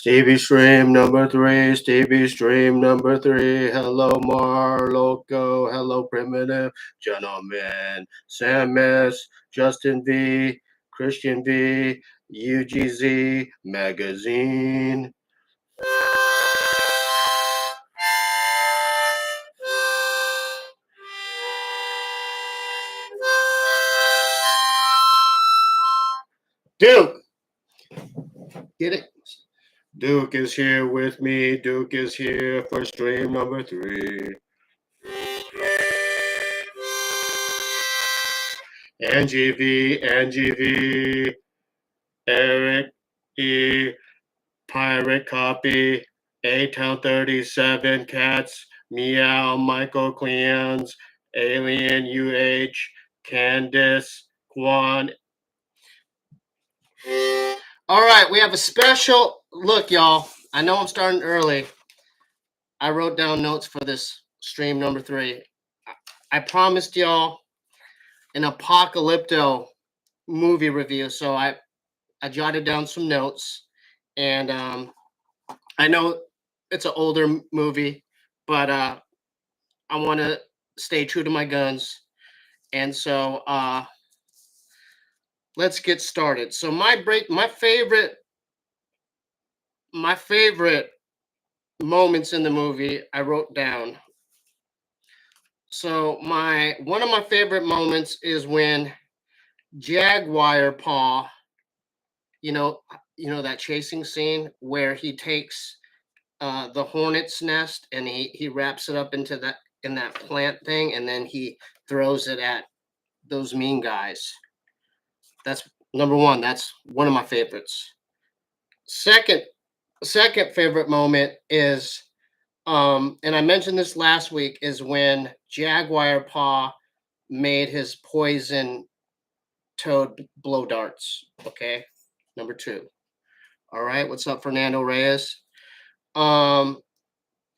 Stevie stream number 3. Stevie stream number 3. Hello, Marloco. Hello, Primitive Gentlemen. Sam S. Justin V. Christian V. UGZ Magazine. Duke! Get it? Duke is here with me. Duke is here for stream number 3. Angie V, Eric E, Pirate Copy, A-Town 37, Cats, Meow, Michael Cleans, Alien UH, Candace, Quan. All right, we have a special look, y'all. I know I'm starting early. I wrote down notes for this stream number 3. I promised y'all an Apocalypto movie review, so I jotted down some notes, and I know it's an older movie, but I want to stay true to my guns, and so let's get started. So my favorite moments in the movie I wrote down. So one of my favorite moments is when Jaguar Paw, you know that chasing scene where he takes the hornet's nest and he wraps it up in that plant thing, and then he throws it at those mean guys. That's number one. That's one of my favorites. Second favorite moment is and I mentioned this last week, is when Jaguar Paw made his poison toad blow darts. Okay, number 2. All right, what's up, Fernando Reyes? And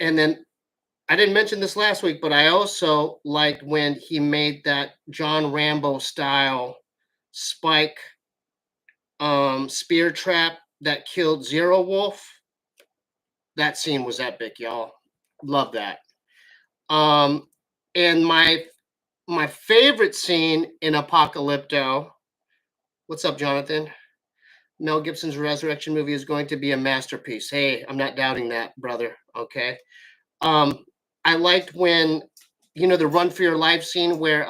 then I didn't mention this last week, but I also liked when he made that John Rambo style spike spear trap that killed Zero Wolf. That scene was epic, y'all. Love that. And my favorite scene in Apocalypto. What's up, Jonathan? Mel Gibson's Resurrection movie is going to be a masterpiece. Hey, I'm not doubting that, brother. Okay. I liked when, the run for your life scene where,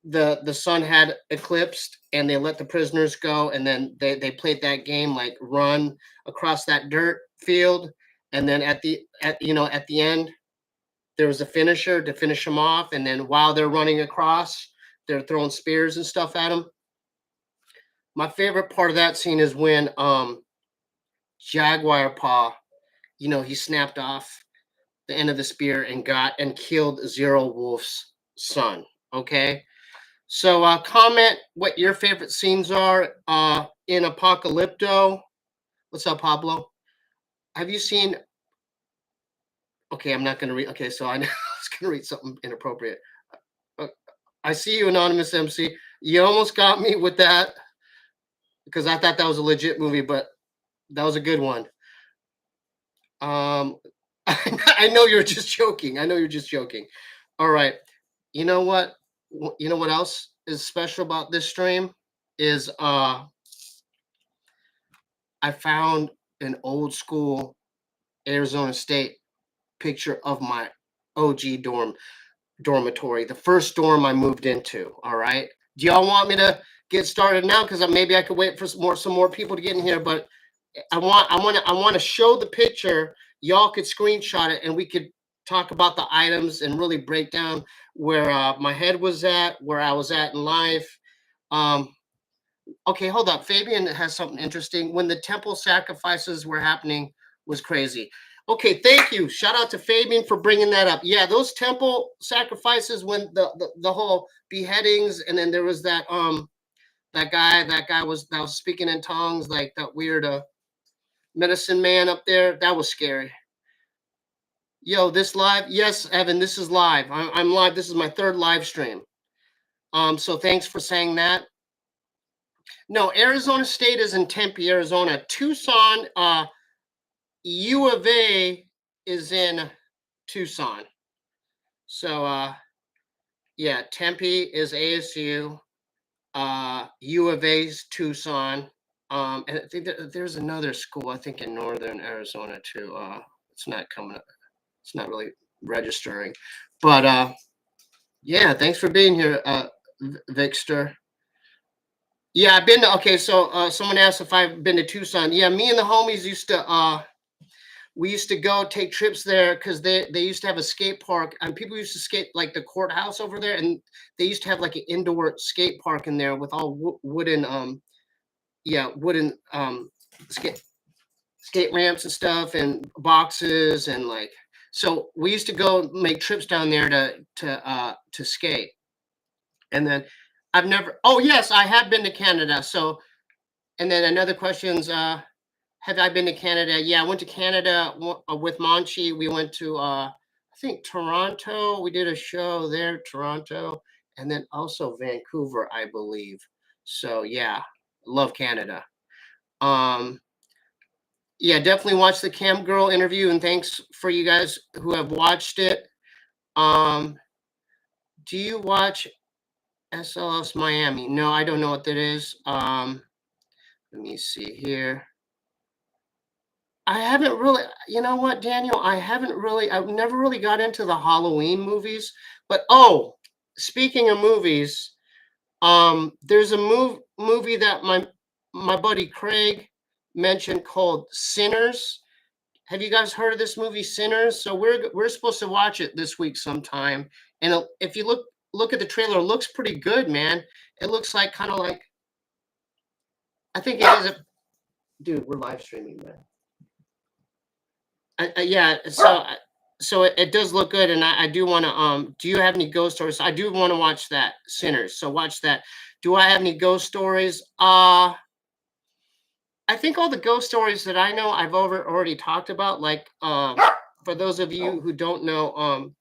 the sun had eclipsed and they let the prisoners go, and then they played that game, like run across that dirt field, and then at the end there was a finisher to finish them off, and then while they're running across, they're throwing spears and stuff at them. My favorite part of that scene is when Jaguar Paw, he snapped off the end of the spear and killed Zero Wolf's son. Okay. So comment what your favorite scenes are in Apocalypto. What's up, Pablo? Have you seen? Okay, I'm not going to read. Okay, so I was going to read something inappropriate. I see you, Anonymous MC. You almost got me with that because I thought that was a legit movie, but that was a good one. I know you're just joking. All right. You know what? You know what else is special about this stream is I found an old school Arizona State picture of my OG dormitory, the first dorm I moved into. All right. Do y'all want me to get started now? Because maybe I could wait for some more people to get in here, but I want to show the picture. Y'all could screenshot it and we could talk about the items and really break down where my head was at, where I was at in life. Okay, hold up. Fabian has something interesting. When the temple sacrifices were happening was crazy. Okay, thank you. Shout out to Fabian for bringing that up. Yeah, those temple sacrifices, when the whole beheadings, and then there was that guy was speaking in tongues, like that weird medicine man up there. That was scary. Yo, this live? Yes, Evan, this is live. I'm live. This is my 3rd live stream. So thanks for saying that. No, Arizona State is in Tempe, Arizona. Tucson, U of A is in Tucson. So yeah, Tempe is ASU. U of A's Tucson. And I think there's another school, I think in northern Arizona too. It's not coming up. It's not really registering. But yeah, thanks for being here, Victor. Yeah, I've been to, okay, so someone asked if I've been to Tucson. Yeah, me and the homies used to we used to go take trips there because they used to have a skate park, and people used to skate like the courthouse over there, and they used to have like an indoor skate park in there with all wooden wooden skate ramps and stuff and boxes and like, so we used to go make trips down there to skate. And then I've never, oh yes, I have been to Canada. So, and then another question's have I been to Canada? Yeah, I went to Canada with Monchi. We went to I think Toronto. We did a show there, Toronto, and then also Vancouver, I believe. So yeah, love Canada. Um, yeah, definitely watch the Cam Girl interview, and thanks for you guys who have watched it. Um, do you watch SLS Miami? No, I don't know what that is. Let me see here. I haven't really, you know what, Daniel? I've never really got into the Halloween movies. But oh, speaking of movies, there's a movie that my buddy Craig mentioned called Sinners. Have you guys heard of this movie, Sinners? So we're supposed to watch it this week sometime. And if you look at the trailer, it looks pretty good, man. It looks like kind of like, I think it is a dude. We're live streaming, man. Yeah, so it does look good, and I do want to. Do you have any ghost stories? I do want to watch that Sinners. So watch that. Do I have any ghost stories? I think all the ghost stories that I know, I've already talked about. Like, for those of you who don't know,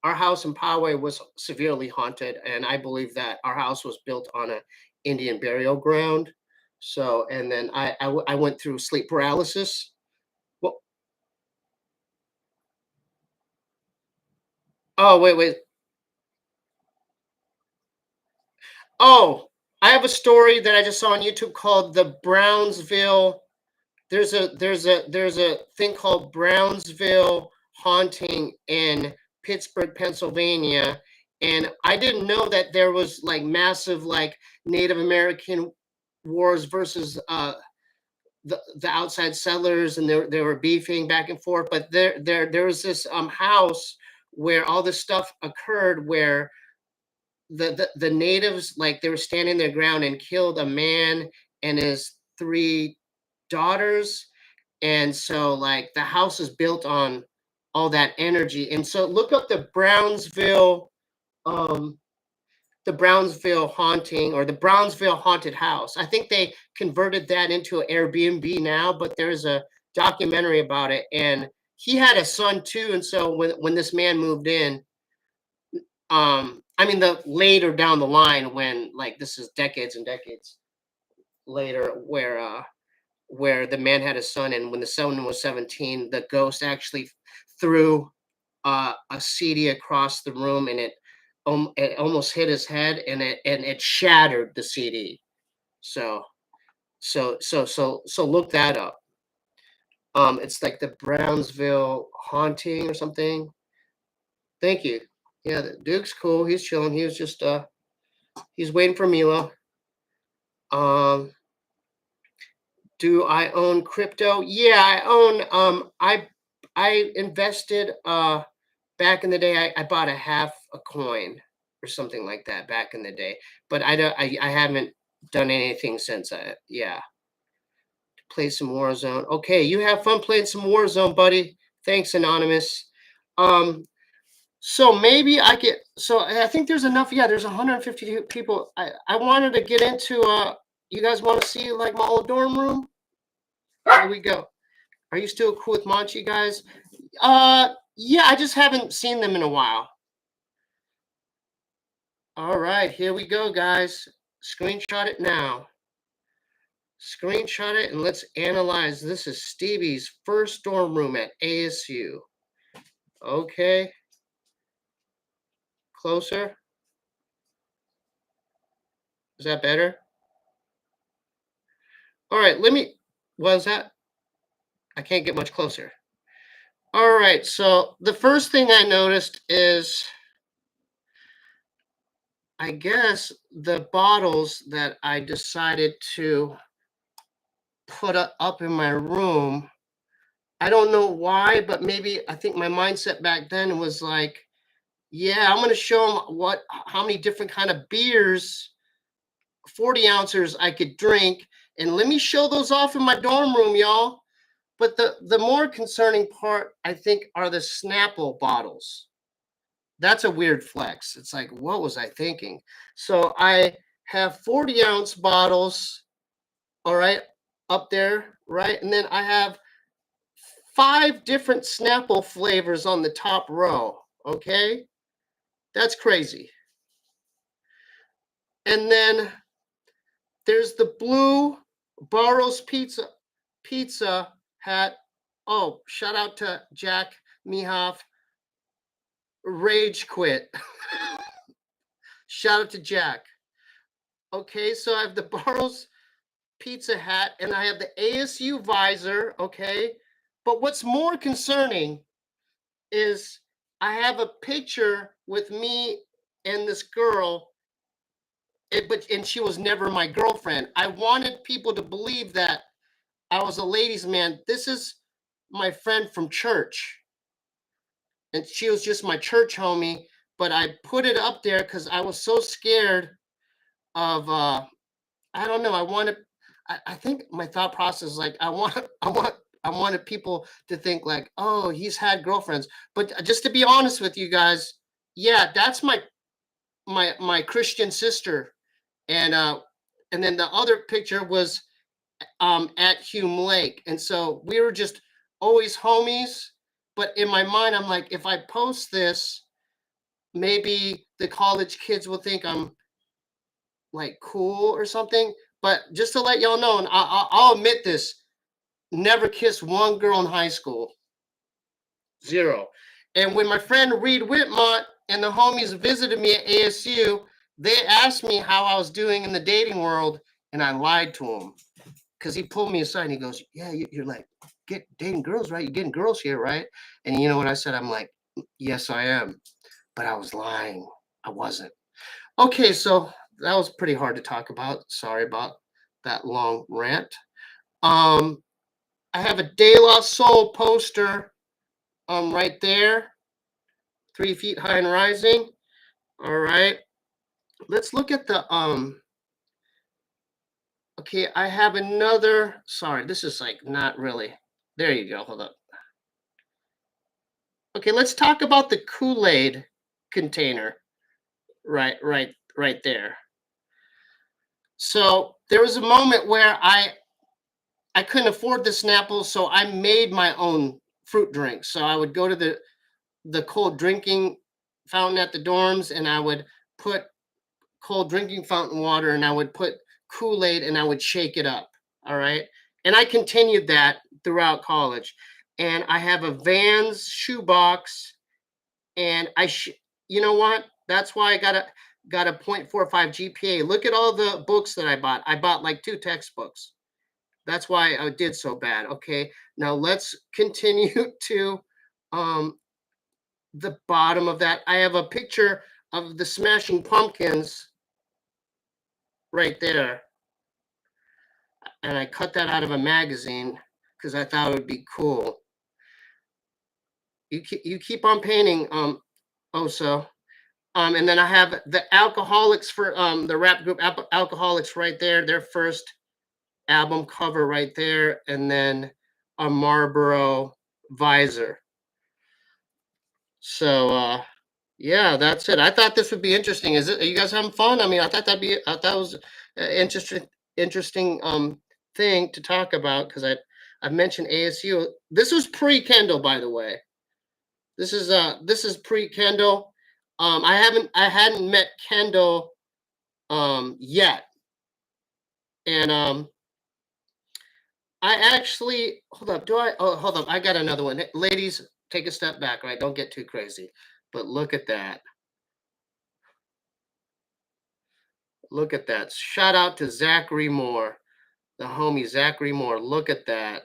our house in Poway was severely haunted, and I believe that our house was built on an Indian burial ground. So, and then I went through sleep paralysis. Well, oh wait. Oh, I have a story that I just saw on YouTube called the Brownsville. There's a thing called Brownsville haunting in Pittsburgh, Pennsylvania, and I didn't know that there was like massive like Native American wars versus the outside settlers, and they were beefing back and forth. But there was this house where all this stuff occurred, where the natives, like, they were standing their ground and killed a man and his three daughters. And so like the house is built on all that energy. And so look up um the Brownsville haunting, or the Brownsville haunted house. I think they converted that into an Airbnb now, but there's a documentary about it. And he had a son too. And so when this man moved in, I mean, the later down the line, when, like, this is decades and decades later, where the man had a son, and when the son was 17, the ghost actually threw a CD across the room, and it almost hit his head, and it shattered the CD. So look that up. It's like the Brownsville haunting or something. Thank you. Yeah, the Duke's cool. He's chilling. He was just he's waiting for Milo. Do I own crypto? Yeah, I own I invested back in the day. I bought a half a coin or something like that back in the day. But I haven't done anything since. Yeah. Play some Warzone. Okay, you have fun playing some Warzone, buddy. Thanks, Anonymous. So maybe I get, so I think there's enough. Yeah, there's 150 people. I wanted to get into you guys want to see like my old dorm room? Here we go. Are you still cool with Manchi, guys? Yeah, I just haven't seen them in a while. All right, here we go, guys. Screenshot it now. screenshot it and let's analyze. This is STEEBEE'S first dorm room at ASU. Okay. Closer. Is that better? All right, was that? I can't get much closer. All right, so the first thing I noticed is, I guess, the bottles that I decided to put up in my room. I don't know why, but maybe I think my mindset back then was like, yeah, I'm going to show them how many different kind of beers, 40 ounces I could drink, and let me show those off in my dorm room, y'all. But the more concerning part, I think, are the Snapple bottles. That's a weird flex. It's like, what was I thinking? So I have 40-ounce bottles, all right, up there, right? And then I have 5 different Snapple flavors on the top row, okay? That's crazy. And then there's the blue Barrows pizza hat. Oh, shout out to Jack Mehoff. Rage quit. Shout out to Jack. Okay, so I have the Barrows pizza hat and I have the ASU visor, okay? But what's more concerning is I have a picture with me and this girl, and she was never my girlfriend. I wanted people to believe that I was a ladies' man. This is my friend from church, and she was just my church homie. But I put it up there because I was so scared of. I don't know. I think my thought process is like I wanted people to think like, oh, he's had girlfriends. But just to be honest with you guys, yeah, that's my Christian sister, and then the other picture was at Hume Lake, and so we were just always homies. But in my mind, I'm like, if I post this, maybe the college kids will think I'm like cool or something. But just to let y'all know, and I'll admit this, never kissed one girl in high school. 0. And when my friend Reed Whitmont and the homies visited me at ASU, they asked me how I was doing in the dating world, and I lied to him because he pulled me aside and he goes, yeah, you're like dating girls, right? You're getting girls here, right? And you know what I said? I'm like, yes, I am. But I was lying. I wasn't. Okay, so that was pretty hard to talk about. Sorry about that long rant. I have a De La Soul poster right there, 3 feet high and rising. All right. Let's look at the okay, I have another. Sorry, this is like not really. There you go. Hold up. Okay, let's talk about the Kool-Aid container. Right there. So there was a moment where I couldn't afford the Snapple, so I made my own fruit drinks. So I would go to the cold drinking fountain at the dorms, and I would put cold drinking fountain water, and I would put Kool-Aid, and I would shake it up. All right, and I continued that throughout college. And I have a Vans shoebox, and you know what? That's why I got a 0.45 GPA. Look at all the books that I bought. I bought like 2 textbooks. That's why I did so bad. Okay, now let's continue to the bottom of that. I have a picture of the Smashing Pumpkins right there, and I cut that out of a magazine because I thought it would be cool. You keep on painting, Oso. And then I have the Alcoholics for the rap group Alcoholics right there. Their first album cover right there, and then a Marlboro visor. So yeah, that's it. I thought this would be interesting. Are you guys having fun? I mean, I thought it was an interesting thing to talk about because I mentioned ASU. This was pre-Kendall, by the way. This is pre-Kendall. I hadn't met Kendall yet, and I actually hold up. Do I? Oh, hold up. I got another one. Hey, ladies, take a step back. Right, don't get too crazy. But look at that. Look at that. Shout out to Zachary Moore, the homie Zachary Moore. Look at that.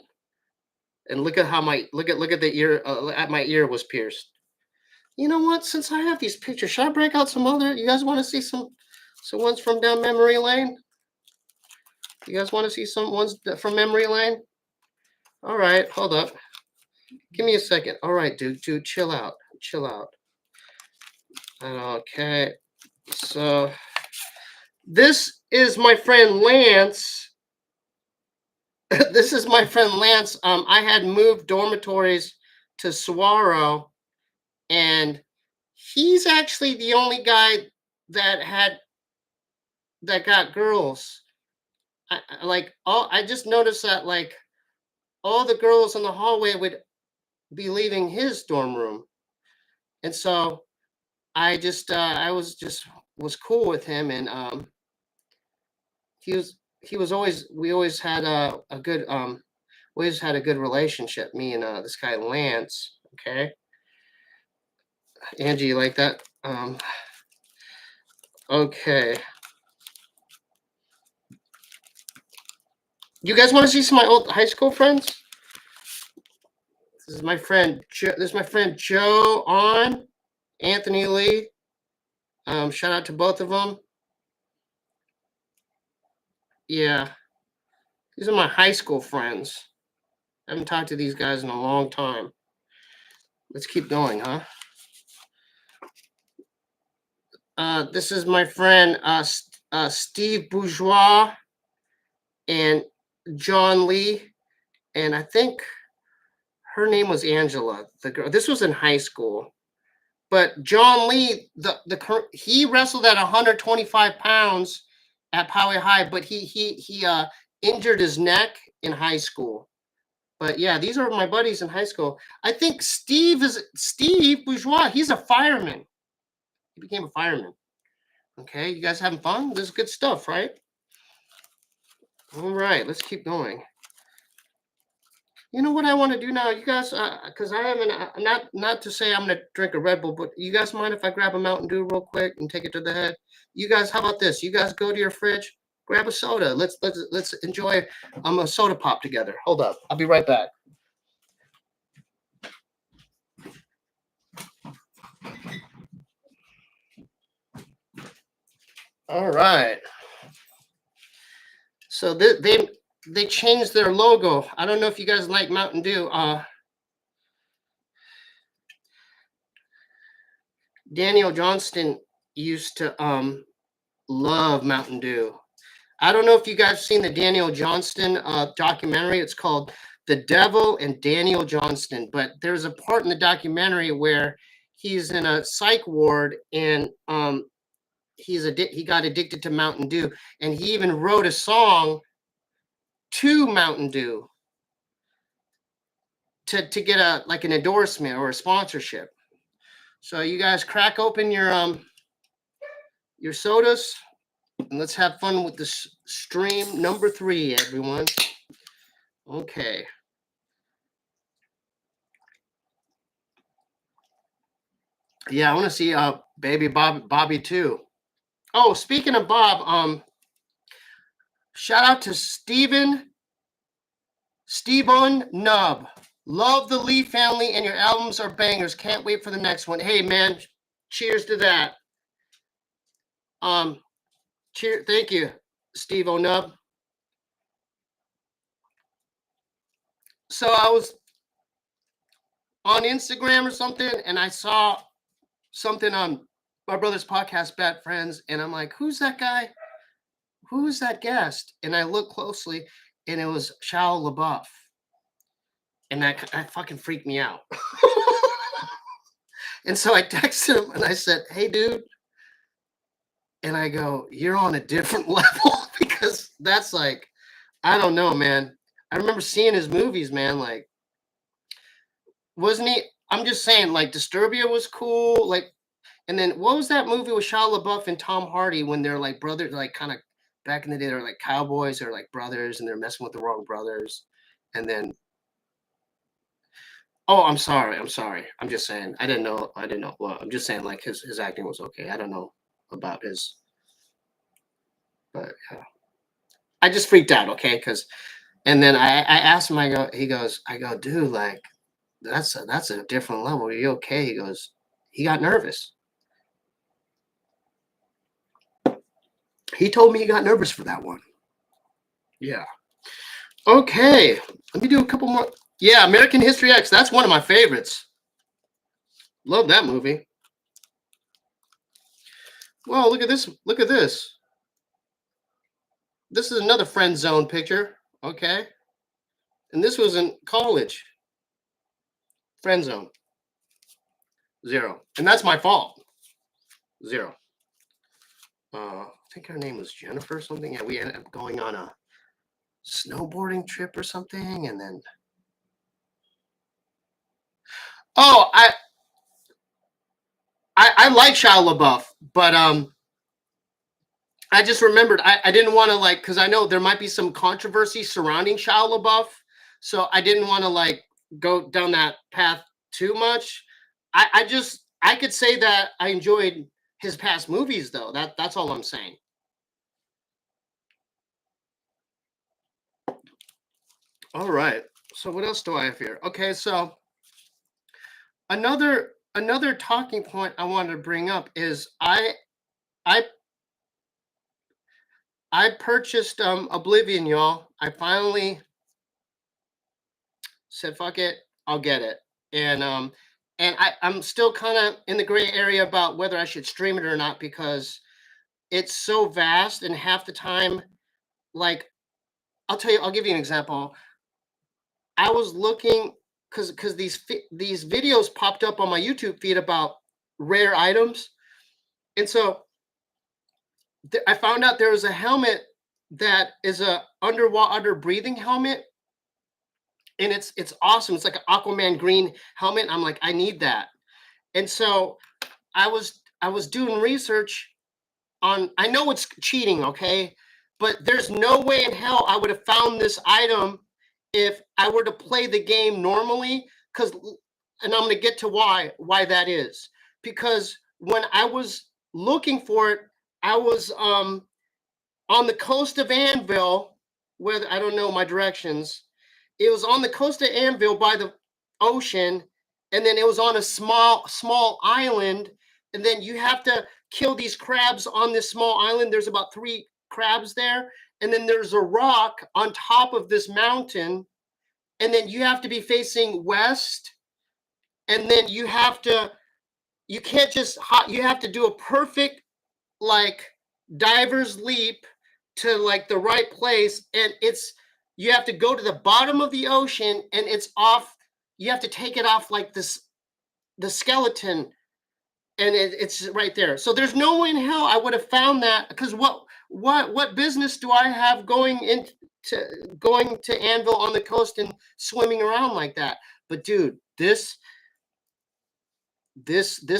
And look at how my look at the ear at my ear was pierced. You know what? Since I have these pictures, should I break out some other? You guys want to see some ones from down memory lane? You guys want to see some ones from memory lane? All right, hold up. Give me a second. All right, dude, chill out, chill out. Okay, so this is my friend Lance. This is my friend Lance. I had moved dormitories to Saguaro, and he's actually the only guy that got girls. I just noticed that like all the girls in the hallway would be leaving his dorm room, and so I was cool with him, and he was always we always had a good we always had a good relationship, me and this guy Lance. Okay, Angie, you like that? Okay. You guys want to see some of my old high school friends? This is my friend. This is my friend Joe on Anthony Lee. Shout out to both of them. Yeah, these are my high school friends. I haven't talked to these guys in a long time. Let's keep going, huh? This is my friend Steve Bourgeois and John Lee, and I think her name was Angela. The girl. This was in high school, but John Lee, he wrestled at 125 pounds at Poway High, but he injured his neck in high school. But yeah, these are my buddies in high school. I think Steve Bourgeois. He's a fireman. He became a fireman. Okay, you guys having fun? This is good stuff, right? All right, let's keep going. You know what I want to do now, you guys? Because I haven't not to say I'm gonna drink a Red Bull, but you guys mind if I grab a Mountain Dew real quick and take it to the head? You guys, how about this? You guys go to your fridge, grab a soda. Let's enjoy a soda pop together. Hold up, I'll be right back. All right. So they changed their logo. I don't know if you guys like Mountain Dew. Daniel Johnston used to love Mountain Dew. I don't know if you guys have seen the Daniel Johnston documentary. It's called The Devil and Daniel Johnston. But there's a part in the documentary where he's in a psych ward and he got addicted to Mountain Dew, and he even wrote a song to Mountain Dew to get an endorsement or a sponsorship. So you guys crack open your sodas and let's have fun with this stream number 3, everyone. Okay. Yeah, I want to see baby Bobby too. Oh, speaking of Bob, shout out to Stephen Nub. Love the Lee family and your albums are bangers. Can't wait for the next one. Hey man, cheers to that. Thank you, Steve O'Nub. So I was on Instagram or something, and I saw something on my brother's podcast, Bad Friends, and I'm like, who's that guy? Who's that guest? And I looked closely, and it was Shia LaBeouf. And that fucking freaked me out. And so I texted him, and I said, hey, dude. And I go, you're on a different level, because that's like, I don't know, man. I remember seeing his movies, man. Like, wasn't he? I'm just saying, like, Disturbia was cool. Like, and then what was that movie with Shia LaBeouf and Tom Hardy when they're like brothers, like kind of back in the day, they're like cowboys or like brothers, and they're messing with the wrong brothers. and then. Oh, I'm sorry. I'm just saying. I didn't know. Well, I'm just saying like his acting was okay. I don't know about his, but yeah. I just freaked out. Okay, because and then I asked him. I go, dude, like that's a different level. Are you okay? He goes, he got nervous. He told me he got nervous for that one. Yeah. Okay. Let me do a couple more. Yeah, American History X. That's one of my favorites. Love that movie. Well, look at this. Look at this. This is another friend zone picture. Okay. And this was in college. Friend zone. 0. And that's my fault. 0. I think her name was Jennifer or something. Yeah, we ended up going on a snowboarding trip or something, and then I like Shia LaBeouf, but I just remembered I didn't want to like, because I know there might be some controversy surrounding Shia LaBeouf, so I didn't want to like go down that path too much. I could say that I enjoyed his past movies though. That's all I'm saying. All right. So what else do I have here? Okay, so another talking point I wanted to bring up is I purchased Oblivion, y'all. I finally said fuck it, I'll get it. And I'm still kind of in the gray area about whether I should stream it or not, because it's so vast, and half the time, like I'll give you an example. I was looking because these videos popped up on my YouTube feed about rare items, and so I found out there was a helmet that is a underwater breathing helmet, and it's awesome. It's like an Aquaman green helmet. I'm like, I need that, and so I was doing research on. I know it's cheating, okay, but there's no way in hell I would have found this item if I were to play the game normally. Because, and I'm going to get to why that is. Because when I was looking for it, I was on the coast of Anvil, where I don't know my directions. It was on the coast of Anvil by the ocean, and then it was on a small island, and then you have to kill these crabs on this small island. There's about 3 crabs there, and then there's a rock on top of this mountain, and then you have to be facing west, and then you can't just you have to do a perfect like diver's leap to like the right place, and you have to go to the bottom of the ocean, and it's off. You have to take it off like the skeleton, and it's right there. So there's no way in hell I would have found that, because what business do I have going to Anvil on the coast and swimming around like that? But dude, this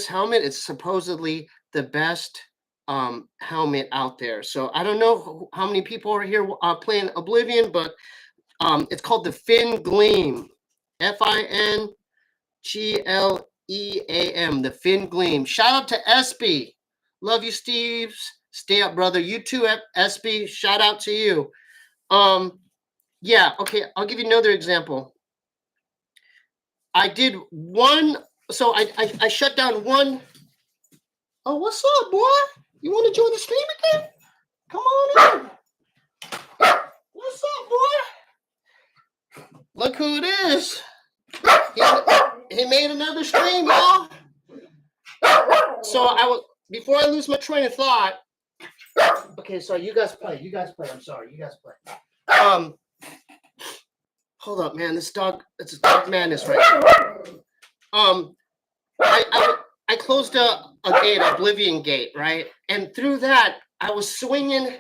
helmet is supposedly the best helmet out there. So I don't know how many people are here playing Oblivion, but it's called the Fin Gleam, FINGLEAM, the Fin Gleam. Shout out to SB. Love you, Steve's. Stay up, brother. You too, SB. Shout out to you. Yeah, okay, I'll give you another example. I did one, so I shut down one. Oh, what's up, boy? You want to join the stream again? Come on in. What's up, boy? Look who it is. He made another stream, y'all. So before I lose my train of thought. Okay, sorry, you guys play. I'm sorry, you guys play. Hold up, man. It's dog madness right now. I closed a gate, Oblivion gate, right? And through that, I was swinging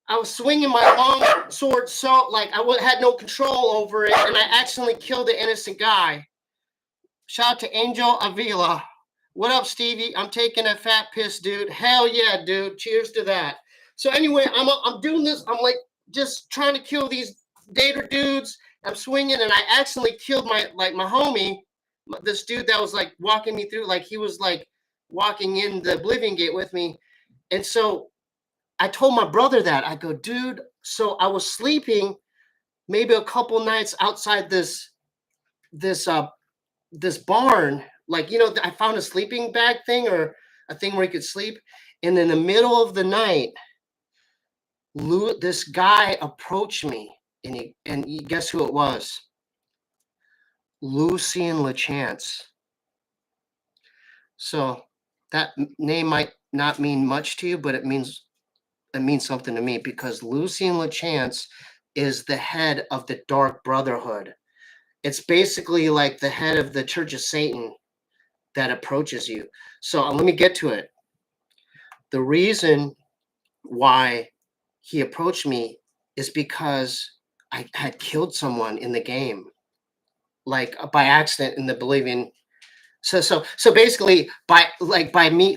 my long sword, so like I had no control over it, and I accidentally killed an innocent guy. Shout out to Angel Avila. What up, Stevie? I'm taking a fat piss, dude. Hell yeah, dude. Cheers to that. So anyway, I'm doing this. I'm like just trying to kill these gator dudes, I'm swinging, and I accidentally killed my homie, this dude that was like walking me through, like he was like walking in the Oblivion Gate with me. And so I told my brother that. I go, dude, so I was sleeping maybe a couple nights outside this this barn. Like, I found a sleeping bag thing, or a thing where you could sleep. And in the middle of the night, this guy approached me, and you guess who it was? Lucien LeChance. So that name might not mean much to you, but it means something to me, because Lucien LeChance is the head of the Dark Brotherhood. It's basically like the head of the Church of Satan that approaches you. So let me get to it. The reason why he approached me is because I had killed someone in the game, like by accident in the Bolivian. So basically, by me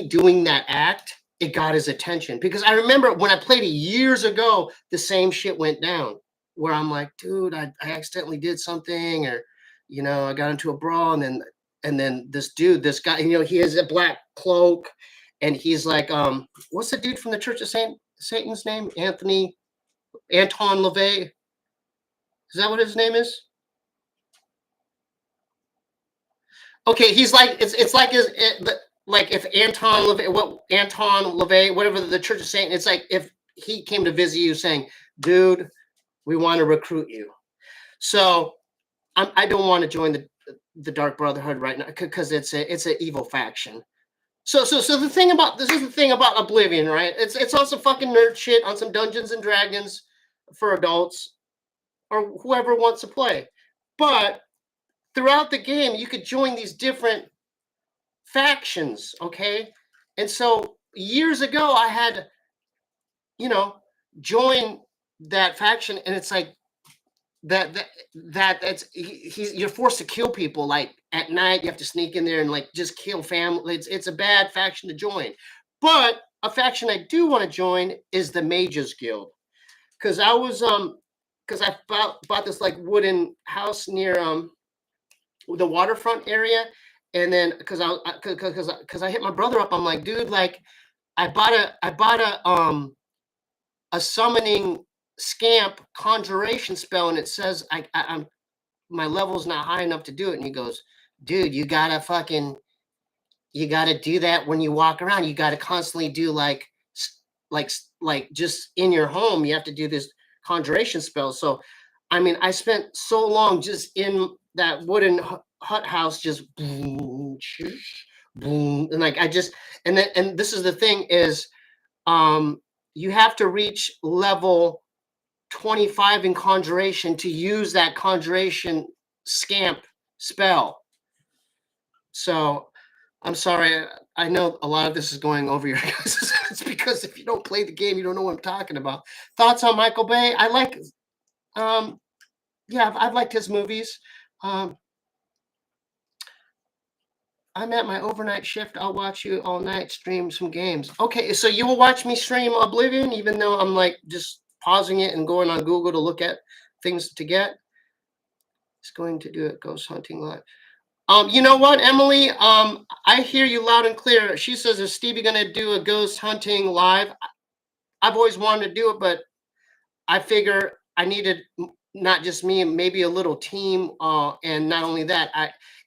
doing that act, it got his attention, because I remember when I played it years ago, the same shit went down, where I'm like, dude, I accidentally did something, or I got into a brawl, and then this guy, he has a black cloak, and he's like, what's the dude from the Church of Satan's name? Anton LaVey. Is that what his name is? Okay, he's like, it's like like if Anton LaVey, whatever, the Church of Satan, it's like if he came to visit you saying, dude, we want to recruit you. So I don't want to join the Dark Brotherhood right now, because it's an evil faction. So the thing about this is the thing about Oblivion, right? It's on some fucking nerd shit, on some Dungeons and Dragons for adults, or whoever wants to play. But throughout the game, you could join these different factions, okay? And so years ago, I had, join that faction, and it's like you're forced to kill people, like at night. You have to sneak in there and like just kill family. It's a bad faction to join. But a faction I do want to join is the Mages Guild, because I bought this like wooden house near the waterfront area. And then because I hit my brother up, I'm like, dude, like I bought a summoning scamp conjuration spell, and it says I'm my level's not high enough to do it. And he goes, dude, you gotta do that when you walk around. You gotta constantly do like just in your home, you have to do this conjuration spell. So I mean, I spent so long just in that wooden hut house, just boom, boom, and like and this is the thing is, you have to reach level 25 in conjuration to use that conjuration scamp spell. So I'm sorry, I know a lot of this is going over your guys' heads, because if you don't play the game, you don't know what I'm talking about. Thoughts on Michael Bay? I like, yeah, I've liked his movies. I'm at my overnight shift. I'll watch you all night stream some games. Okay, so you will watch me stream Oblivion, even though I'm like just pausing it and going on Google to look at things to get. It's going to do it. Ghost hunting live. You know what, Emily? I hear you loud and clear. She says, is Stevie gonna do a ghost hunting live? I've always wanted to do it, but I figure I needed not just me, maybe a little team. And not only that,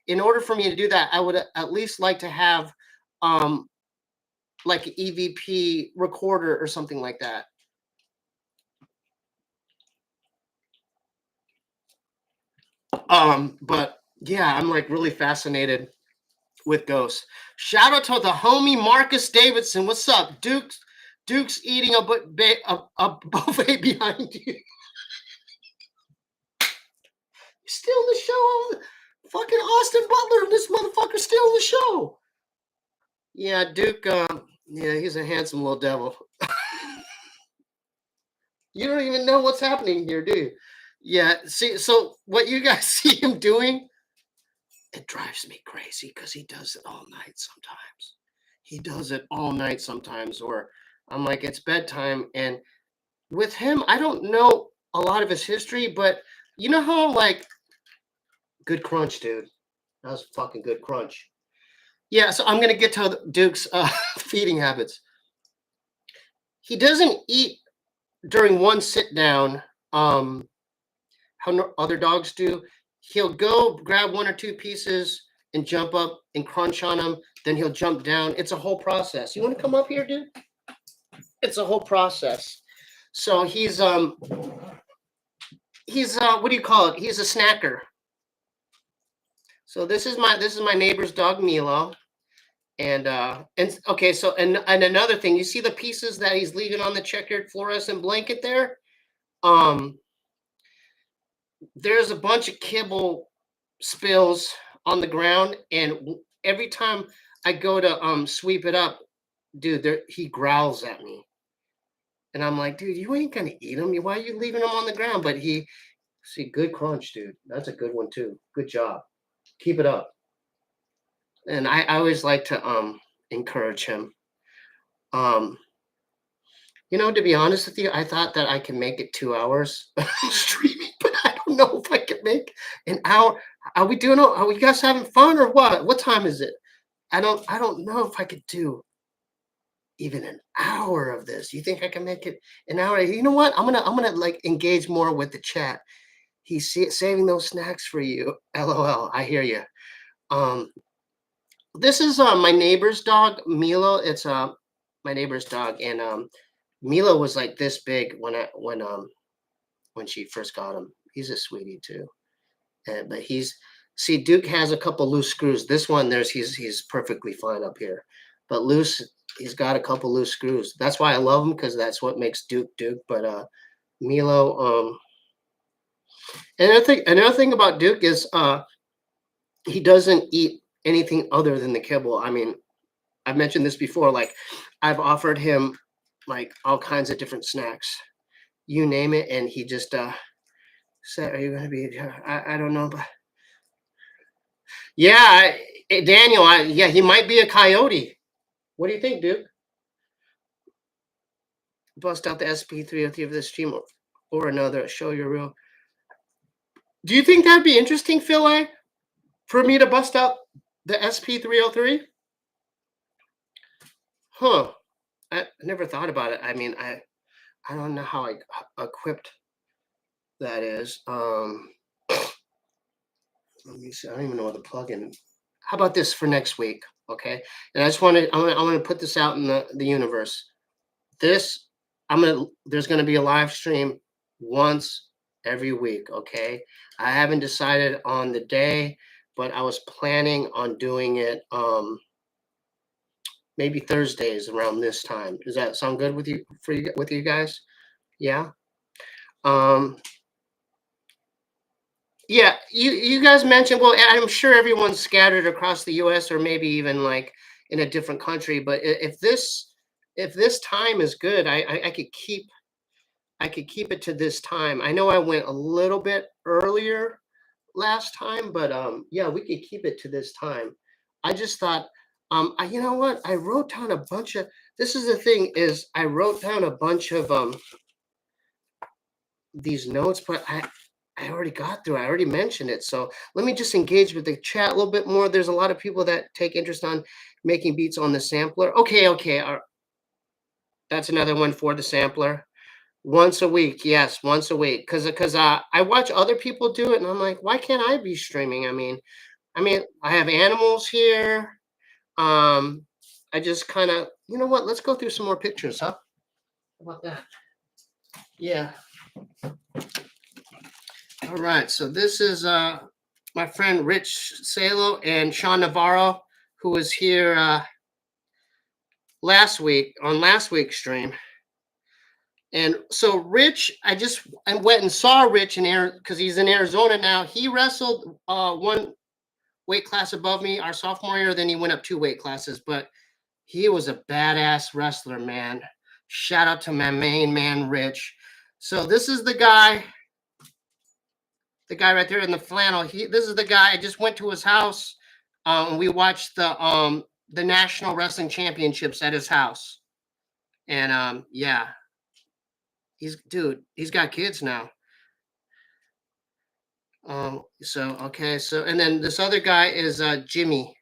in order for me to do that, I would at least like to have like an EVP recorder or something like that. But yeah, I'm like really fascinated with ghosts. Shout out to the homie Marcus Davidson. What's up, Duke's eating a buffet behind you. Still in the show. Fucking Austin Butler and this motherfucker still in the show. Yeah, Duke. Yeah, he's a handsome little devil. You don't even know what's happening here, do you? Yeah. See, so what you guys see him doing, it drives me crazy, because he does it all night sometimes. He does it all night sometimes, or I'm like, it's bedtime. And with him, I don't know a lot of his history, but You know how like good crunch, dude. That was fucking good crunch. Yeah, so I'm gonna get to Duke's feeding habits. He doesn't eat during one sit down. How other dogs do. He'll go grab one or two pieces and jump up and crunch on them. Then he'll jump down. It's a whole process. You want to come up here, dude? It's a whole process. So he's what do you call it? He's a snacker. So this is my neighbor's dog Milo. And okay, so and another thing, you see the pieces that he's leaving on the checkered fluorescent blanket there? There's a bunch of kibble spills on the ground, and every time I go to sweep it up, dude, he growls at me. And I'm like, dude, you ain't gonna eat them. Why are you leaving them on the ground? But see, good crunch, dude. That's a good one too. Good job. Keep it up. And I always like to encourage him. To be honest with you, I thought that I could make it 2 hours streaming, but I don't know if I can make an hour. Are we doing? Are we guys having fun or what? What time is it? I don't know if I could do even an hour of this. You think I can make it an hour? You know what? I'm gonna like engage more with the chat. He's saving those snacks for you. LOL. I hear you. This is my neighbor's dog, Milo. It's my neighbor's dog, and Milo was like this big when she first got him. He's a sweetie too, but Duke has a couple loose screws. This one, he's perfectly fine up here, but he's got a couple loose screws. That's why I love him, because that's what makes Duke Duke. But Milo, another thing about Duke is he doesn't eat anything other than the kibble. I mean, I've mentioned this before. Like, I've offered him like all kinds of different snacks, you name it, and he just said, "Are you going to be?" I don't know, but yeah, Daniel. Yeah, he might be a coyote. What do you think, Duke? Bust out the SP303 of this stream or another. Show your real. Do you think that'd be interesting, Phil? For me to bust out the SP303? Huh. I never thought about it. I mean, I don't know how equipped that is. Let me see. I don't even know what the plugin. How about this for next week? Okay. And I want to put this out in the universe. There's going to be a live stream once every week. Okay. I haven't decided on the day, but I was planning on doing it maybe Thursdays around this time. Does that sound good with you guys? Yeah. Yeah, you guys mentioned, well, I'm sure everyone's scattered across the US or maybe even like in a different country, but if this time is good, I could keep it to this time. I know I went a little bit earlier last time, but yeah, we could keep it to this time. I just thought, you know what? I wrote down a bunch of, this is the thing, is I wrote down a bunch of these notes, but I already got through. I already mentioned it. So let me just engage with the chat a little bit more. There's a lot of people that take interest on making beats on the sampler. Okay. That's another one for the sampler. Once a week. Yes, once a week. Because I watch other people do it, and I'm like, why can't I be streaming? I mean, I have animals here. I just kind of, you know what? Let's go through some more pictures, huh? How about that? Yeah. All right. So this is my friend Rich Salo and Sean Navarro, who was here last week's stream. And so Rich, I went and saw Rich because he's in Arizona now. He wrestled one weight class above me our sophomore year. Then he went up 2 weight classes, but he was a badass wrestler, man. Shout out to my main man, Rich. So this is the guy right there in the flannel. This is the guy. I just went to his house. We watched the National Wrestling Championships at his house. And yeah. He's got kids now. So okay, so and then this other guy is Jimmy.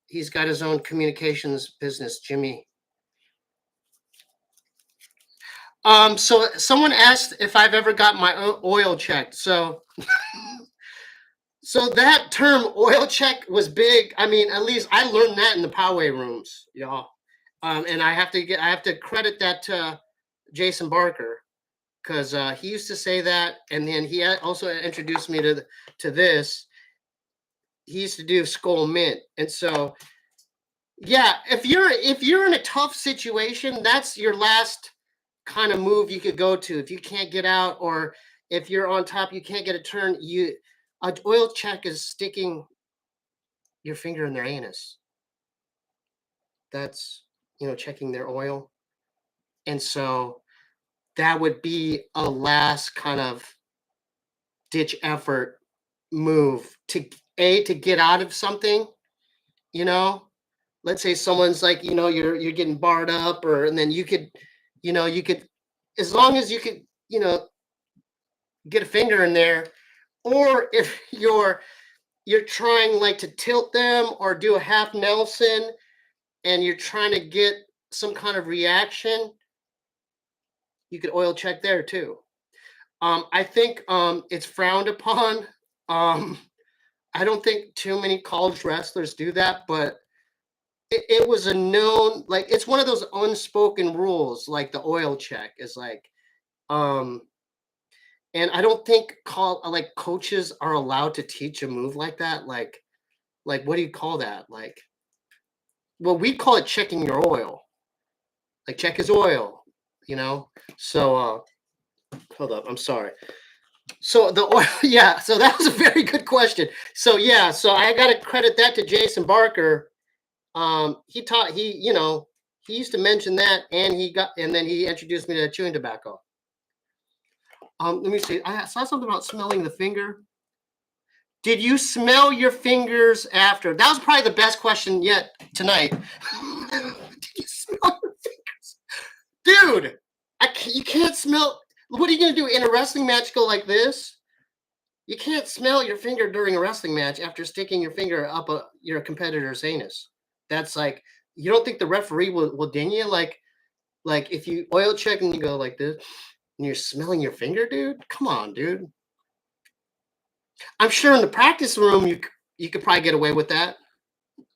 He's got his own communications business, Jimmy. So someone asked if I've ever got my oil checked. So that term oil check was big. I mean, at least I learned that in the Poway rooms, y'all. And I have to credit that to Jason Barker, because he used to say that, and then he also introduced me to this. He used to do Skull Mint, and so yeah, if you're in a tough situation, that's your last kind of move you could go to. If you can't get out, or if you're on top, you can't get a turn. An oil check is sticking your finger in their anus. That's checking their oil, and so that would be a last kind of ditch effort move to get out of something. You know, let's say someone's like, you're getting barred up, and then you could, as long as you could, get a finger in there, or if you're trying like to tilt them or do a half Nelson, and you're trying to get some kind of reaction, you could oil check there too. I think it's frowned upon. I don't think too many college wrestlers do that, but it was a known, like, it's one of those unspoken rules, like the oil check is like, and I don't think coaches are allowed to teach a move like that. Like what do you call that? Like, well, we call it checking your oil. Like, check his oil, you know? So hold up, I'm sorry. So the oil, yeah, so that was a very good question. So yeah, so I gotta credit that to Jason Barker. He used to mention that, and then he introduced me to chewing tobacco. Let me see. I saw something about smelling the finger. Did you smell your fingers after? That was probably the best question yet tonight. Did you smell your fingers, dude? You can't smell. What are you gonna do in a wrestling match? Go like this? You can't smell your finger during a wrestling match after sticking your finger up your competitor's anus. That's like, you don't think the referee will ding you? Like if you oil check and you go like this, and you're smelling your finger, dude. Come on, dude. I'm sure in the practice room you could probably get away with that.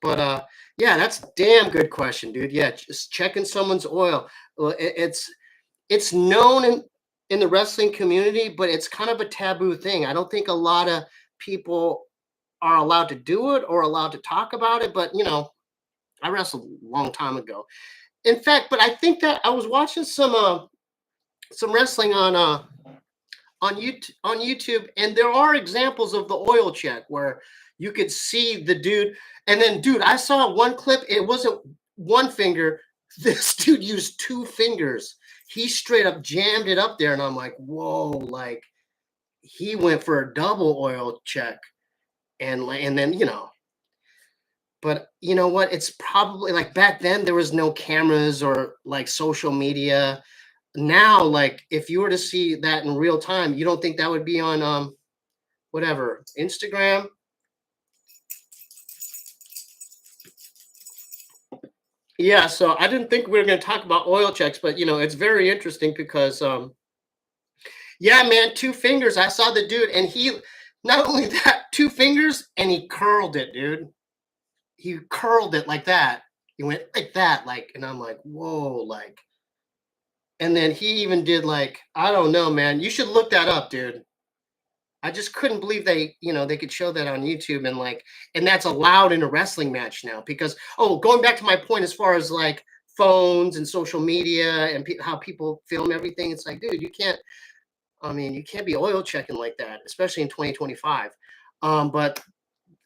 But yeah, that's a damn good question, dude. Yeah, just checking someone's oil. Well, it's known in the wrestling community, but it's kind of a taboo thing. I don't think a lot of people are allowed to do it or allowed to talk about it. But I wrestled a long time ago. In fact, but I think that I was watching some wrestling on YouTube, and there are examples of the oil check where you could see the dude. And then, dude, I saw one clip. It wasn't one finger. This dude used two fingers. He straight up jammed it up there, and I'm like, whoa! Like, he went for a double oil check, and then But you know what? It's probably like back then there was no cameras or like social media. Now, like, if you were to see that in real time, you don't think that would be on whatever, Instagram? Yeah, so I didn't think we were going to talk about oil checks, but it's very interesting because yeah, man, two fingers. I saw the dude, and he, not only that, two fingers, and he curled it, dude. He curled it like that. He went like that, like, and I'm like, whoa, like. And then he even did, like, I don't know, man. You should look that up, dude. I just couldn't believe they could show that on YouTube, and that's allowed in a wrestling match now, because going back to my point as far as like phones and social media and how people film everything, it's like, dude, you can't. I mean, you can't be oil checking like that, especially in 2025. But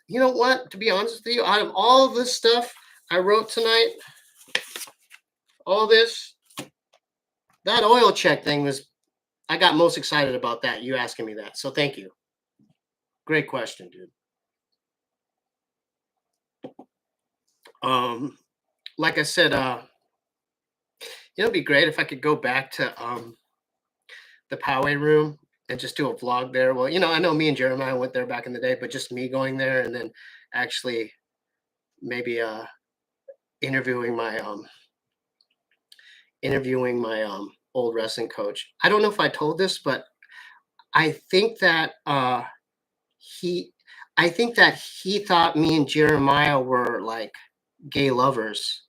you know what? To be honest with you, out of all of this stuff I wrote tonight, all this, that oil check thing I got most excited about that. You asking me that. So thank you. Great question, dude. Like I said, it'd be great if I could go back to the Poway room and just do a vlog there. Well, I know me and Jeremiah went there back in the day, but just me going there and then actually maybe interviewing my old wrestling coach. I don't know if I told this, but I think that he thought me and Jeremiah were like gay lovers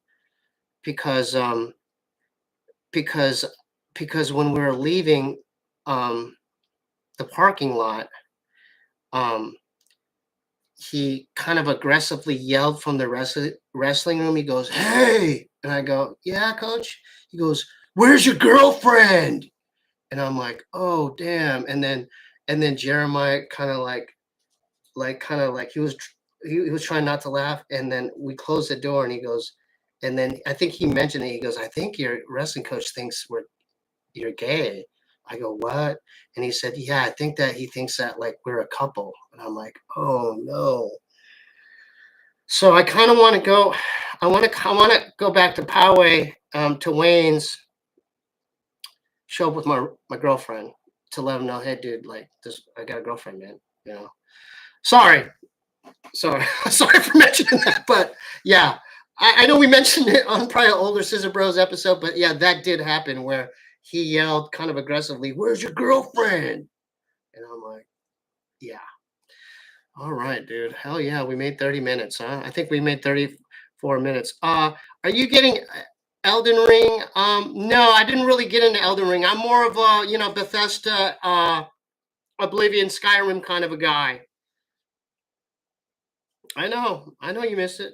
because because when we were leaving the parking lot, he kind of aggressively yelled from the wrestling room. He goes, "Hey!" And I go, "Yeah, coach." He goes, "Where's your girlfriend?" And I'm like, "Oh, damn!" And then Jeremiah kind of like he was trying not to laugh. And then we closed the door, and he goes, and then I think he mentioned it. He goes, "I think your wrestling coach thinks you're gay." I go, "What?" And he said, "Yeah, I think that he thinks that like we're a couple." And I'm like, "Oh no." So I kind of want to go. I want to go back to Poway, to Wayne's, show up with my girlfriend to let him know, "Hey, dude, like this, I got a girlfriend, man." Sorry, sorry for mentioning that, but yeah, I know we mentioned it on probably an older Scissor Bros episode, but yeah, that did happen where he yelled kind of aggressively, "Where's your girlfriend?" And I'm like, "Yeah." All right, dude. Hell yeah, we made 30 minutes, huh? I think we made 34 minutes. Are you getting Elden Ring? No, I didn't really get into Elden Ring. I'm more of a, Bethesda, Oblivion, Skyrim kind of a guy. I know you missed it.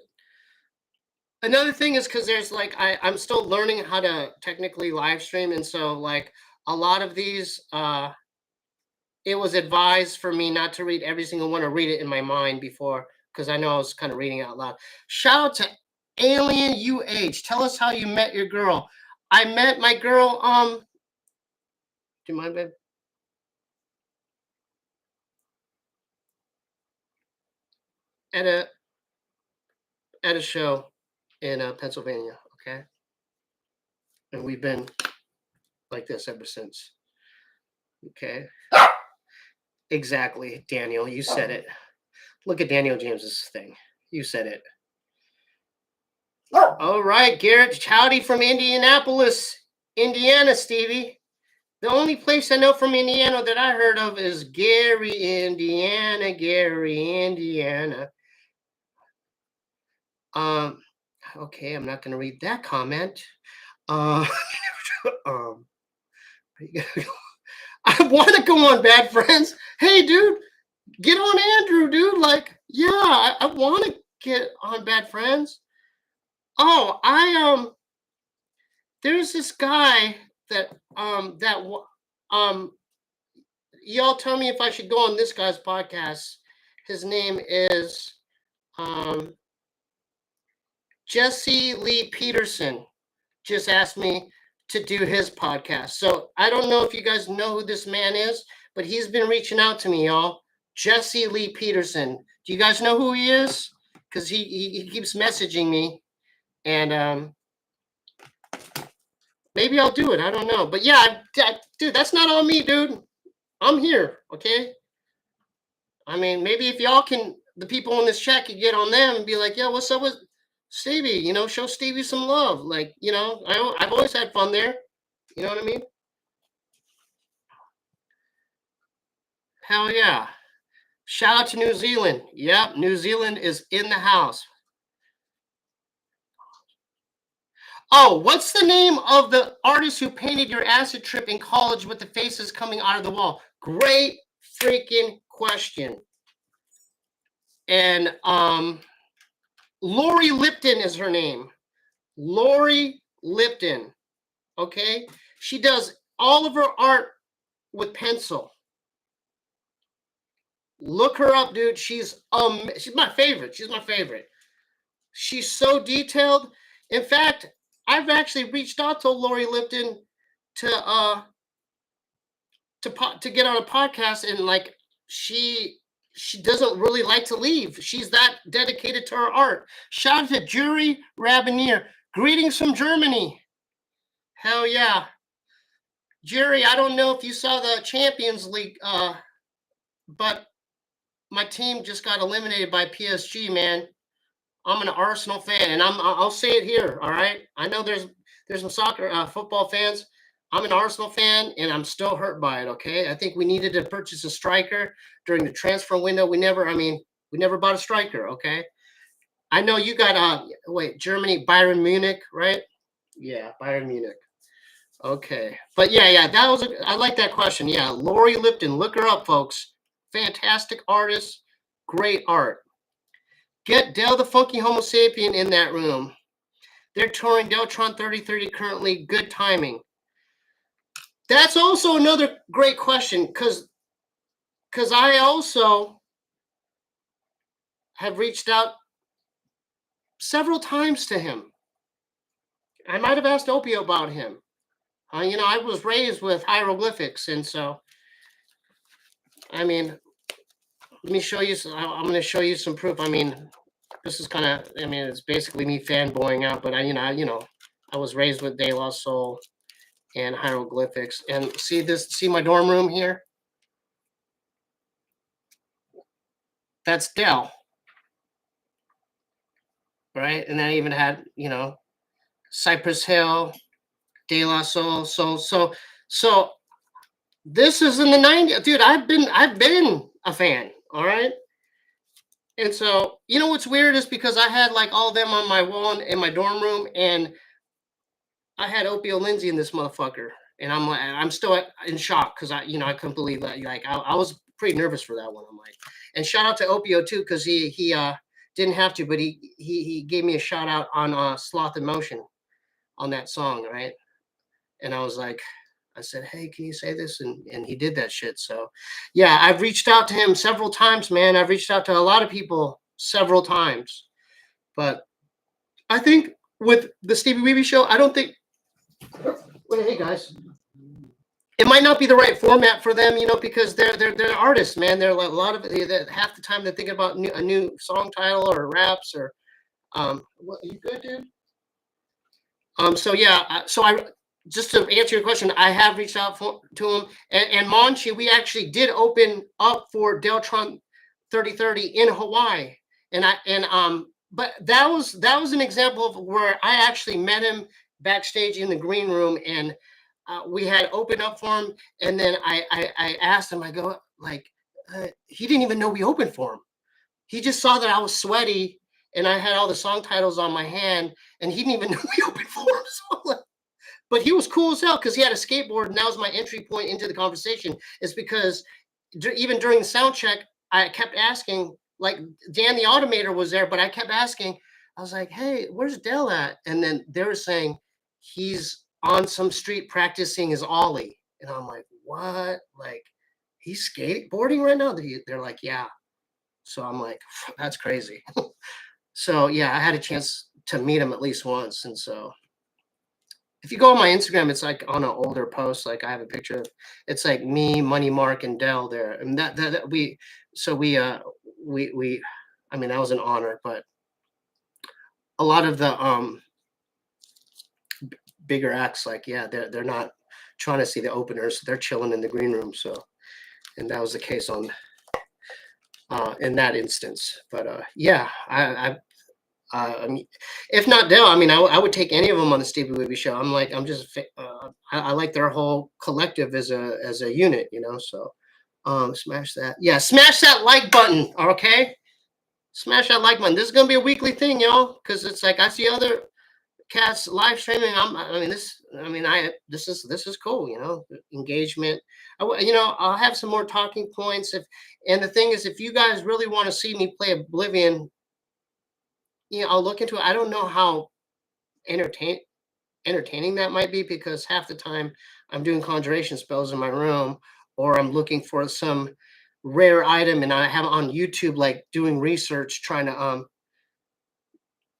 Another thing is because there's like I'm still learning how to technically live stream, and so like a lot of these it was advised for me not to read every single one or read it in my mind before, because I know I was kind of reading out loud. Shout out to Alien Tell us how you met your girl. I met my girl, do you mind, babe? At a show in Pennsylvania, okay? And we've been like this ever since. Okay. Exactly, Daniel. You said it. Look at Daniel James's thing. You said it. All right, Garrett Chowdy from Indianapolis, Indiana, Stevie. The only place I know from Indiana that I heard of is Gary, Indiana. Gary, Indiana. Okay, I'm not going to read that comment. I want to go on Bad Friends. Hey, dude, get on Andrew, dude. Like, yeah, I want to get on Bad Friends. Oh, there's this guy that y'all tell me if I should go on this guy's podcast. His name is Jesse Lee Peterson. Just asked me to do his podcast. So I don't know if you guys know who this man is, but he's been reaching out to me, y'all. Jesse Lee Peterson. Do you guys know who he is? Because he keeps messaging me, and maybe I'll do it. I don't know. But yeah, dude, that's not on me, dude. I'm here, okay? I mean, maybe if y'all can, the people in this chat can get on them and be like, "Yeah, what's up with Stevie? Show Stevie some love." Like, I've always had fun there. You know what I mean? Hell yeah. Shout out to New Zealand. Yep, New Zealand is in the house. Oh, what's the name of the artist who painted your acid trip in college with the faces coming out of the wall? Great freaking question. And Lori Lipton is her name. Lori Lipton. Okay? She does all of her art with pencil. Look her up, dude. She's my favorite. She's my favorite. She's so detailed. In fact, I've actually reached out to Lori Lipton to get on a podcast, and like she doesn't really like to leave. She's that dedicated to her art. Shout out to Jury Rabinier. Greetings from Germany. Hell yeah. Jerry, I don't know if you saw the Champions League, but my team just got eliminated by PSG, man. I'm an Arsenal fan, and I'll say it here. All right, I know there's some soccer football fans. I'm an Arsenal fan, and I'm still hurt by it. Okay, I think we needed to purchase a striker during the transfer window. We never bought a striker. Okay, I know you got Germany, Bayern Munich, right? Yeah, Bayern Munich. Okay, but yeah, I like that question. Yeah, Lori Lipton, look her up, folks. Fantastic artist, great art. Get Dell the Funky Homo Sapien in that room. They're touring Deltron 3030 currently. Good timing. That's also another great question because I also have reached out several times to him. I might have asked Opio about him. I was raised with hieroglyphics, and so, I mean, let me show you. I'm going to show you some proof. This is kind of. It's basically me fanboying out, but I was raised with De La Soul and hieroglyphics. And see my dorm room here? That's Dell. Right? And then I even had, Cypress Hill, De La Soul. So this is in the 90s. Dude, I've been a fan, all right? And so, what's weird is because I had like all of them on my wall in my dorm room, and I had Opio Lindsay in this motherfucker. And I'm still in shock because I couldn't believe that. Like I was pretty nervous for that one. I'm like, and shout out to Opio too, because he didn't have to, but he gave me a shout out on Sloth in Motion on that song, right? And I was like, I said, hey, can you say this? And he did that shit. So yeah, I've reached out to him several times, man. I've reached out to a lot of people several times. But I think with the Stevie Weebee show, I don't think hey guys. It might not be the right format for them, because they're artists, man. They're like a lot of half the time they're thinking about a new song title or raps or what you good, dude? So yeah, so I just to answer your question, I have reached out to him and Monchi. We actually did open up for Deltron 3030 in Hawaii, but that was an example of where I actually met him backstage in the green room, and we had opened up for him, and then I asked him, I go, like, he didn't even know we opened for him. He just saw that I was sweaty and I had all the song titles on my hand, and he didn't even know we opened for him. So, but he was cool as hell because he had a skateboard, and that was my entry point into the conversation. Is because even during the sound check, I kept asking, like Dan the Automator was there, but I kept asking, I was like, hey, where's Dell at? And then they were saying he's on some street practicing his ollie. And I'm like, what? Like, he's skateboarding right now? They're like, yeah. So I'm like, that's crazy. So yeah, I had a chance to meet him at least once. And so if you go on my Instagram, it's like on an older post, like I have a picture of, it's like me, Money Mark, and Dell there. And that that we that was an honor. But a lot of the bigger acts, like, yeah, they're not trying to see the openers, they're chilling in the green room. So, and that was the case on in that instance. But yeah, I mean, if not Dell, I would take any of them on the Stevie Weebee show. I like their whole collective as a unit, So, smash that, smash that like button, okay? Smash that like button. This is gonna be a weekly thing, y'all, because it's like I see other cats live streaming. This is cool, engagement. I'll have some more talking points and the thing is, if you guys really want to see me play Oblivion, I'll look into it. I don't know how entertaining that might be, because half the time I'm doing conjuration spells in my room, or I'm looking for some rare item, and I have it on YouTube, like doing research, trying to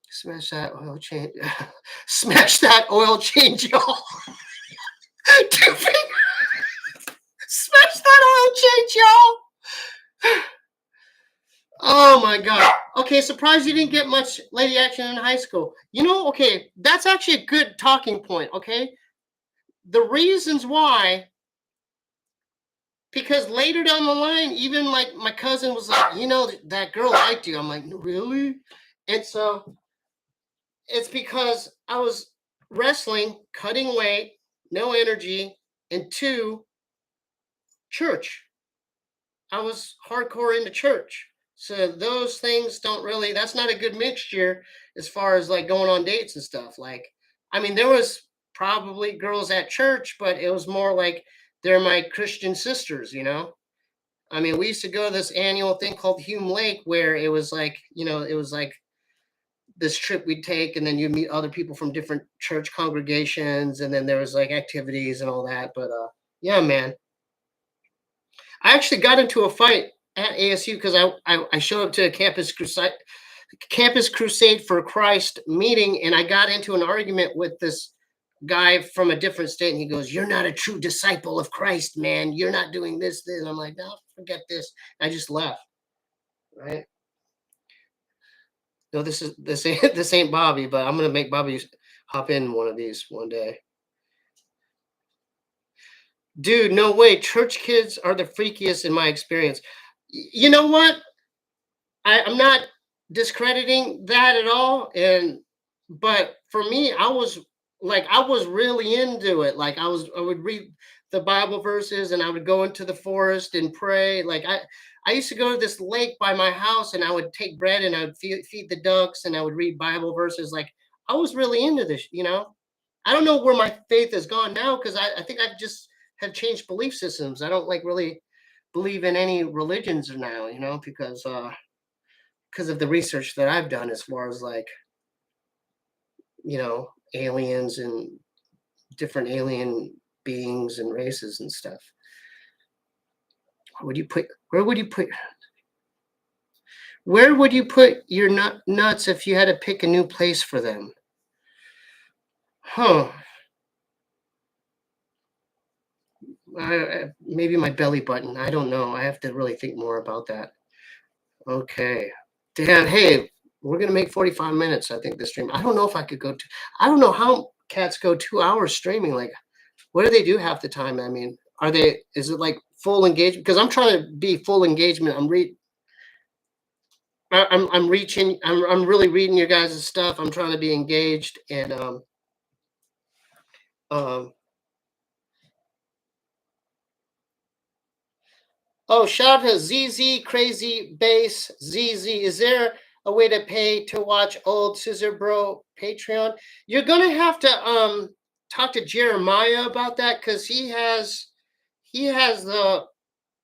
smash that oil change. Smash that oil change, y'all. Smash that oil change, y'all. Oh my God. Okay, surprised you didn't get much lady action in high school. Okay, that's actually a good talking point, okay? the reasons why, because later down the line, even like my cousin was like, that girl liked you. I'm like, really? And so it's because I was wrestling, cutting weight, no energy, and two, church. I was hardcore into church. So those things don't really, that's not a good mixture as far as like going on dates and stuff. Like, I mean, there was probably girls at church, but it was more like they're my Christian sisters. I mean, we used to go to this annual thing called Hume Lake where it was like, it was like this trip we'd take, and then you meet other people from different church congregations, and then there was like activities and all that. But yeah, man. I actually got into a fight at ASU because I showed up to a Campus Crusade for Christ meeting, and I got into an argument with this guy from a different state, and he goes, "You're not a true disciple of Christ, man. You're not doing this." I'm like, "No, forget this." I just left. Right? No, this ain't Bobby, but I'm gonna make Bobby hop in one of these one day. Dude, no way. Church kids are the freakiest in my experience. You know what? I'm not discrediting that at all. But for me, I was really into it. Like I would read the Bible verses and I would go into the forest and pray. Like I used to go to this lake by my house and I would take bread and I would feed the ducks and I would read Bible verses. Like I was really into this. I don't know where my faith has gone now because I think I've just have changed belief systems. I don't like really believe in any religions now, because of the research that I've done as far as like, aliens and different alien beings and races and stuff. Where would you put your nuts if you had to pick a new place for them? Huh. Maybe my belly button. I don't know. I have to really think more about that. Okay. Dan, hey, we're gonna make 45 minutes, I think, this stream. I don't know if I could I don't know how cats go 2 hours streaming. Like, what do they do half the time? I mean, is it like full engagement? Because I'm trying to be full engagement. I'm really reading your guys' stuff. I'm trying to be engaged and oh, shout out to ZZ Crazy Bass ZZ. Is there a way to pay to watch old Scissor Bro Patreon? You're gonna have to talk to Jeremiah about that because he has the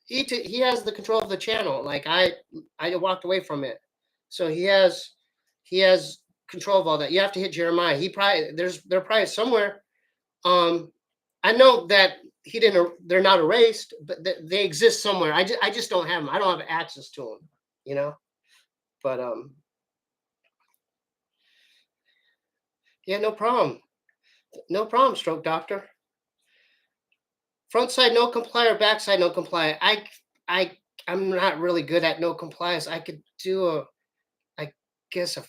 he has the control of the channel. Like I walked away from it, so he has control of all that. You have to hit Jeremiah. They're probably somewhere. I know that he didn't. They're not erased, but they exist somewhere. I just don't have them. I don't have access to them. But yeah, no problem. No problem, Stroke Doctor. Front side no comply or back side no comply. I'm not really good at no compliance. I could do I guess a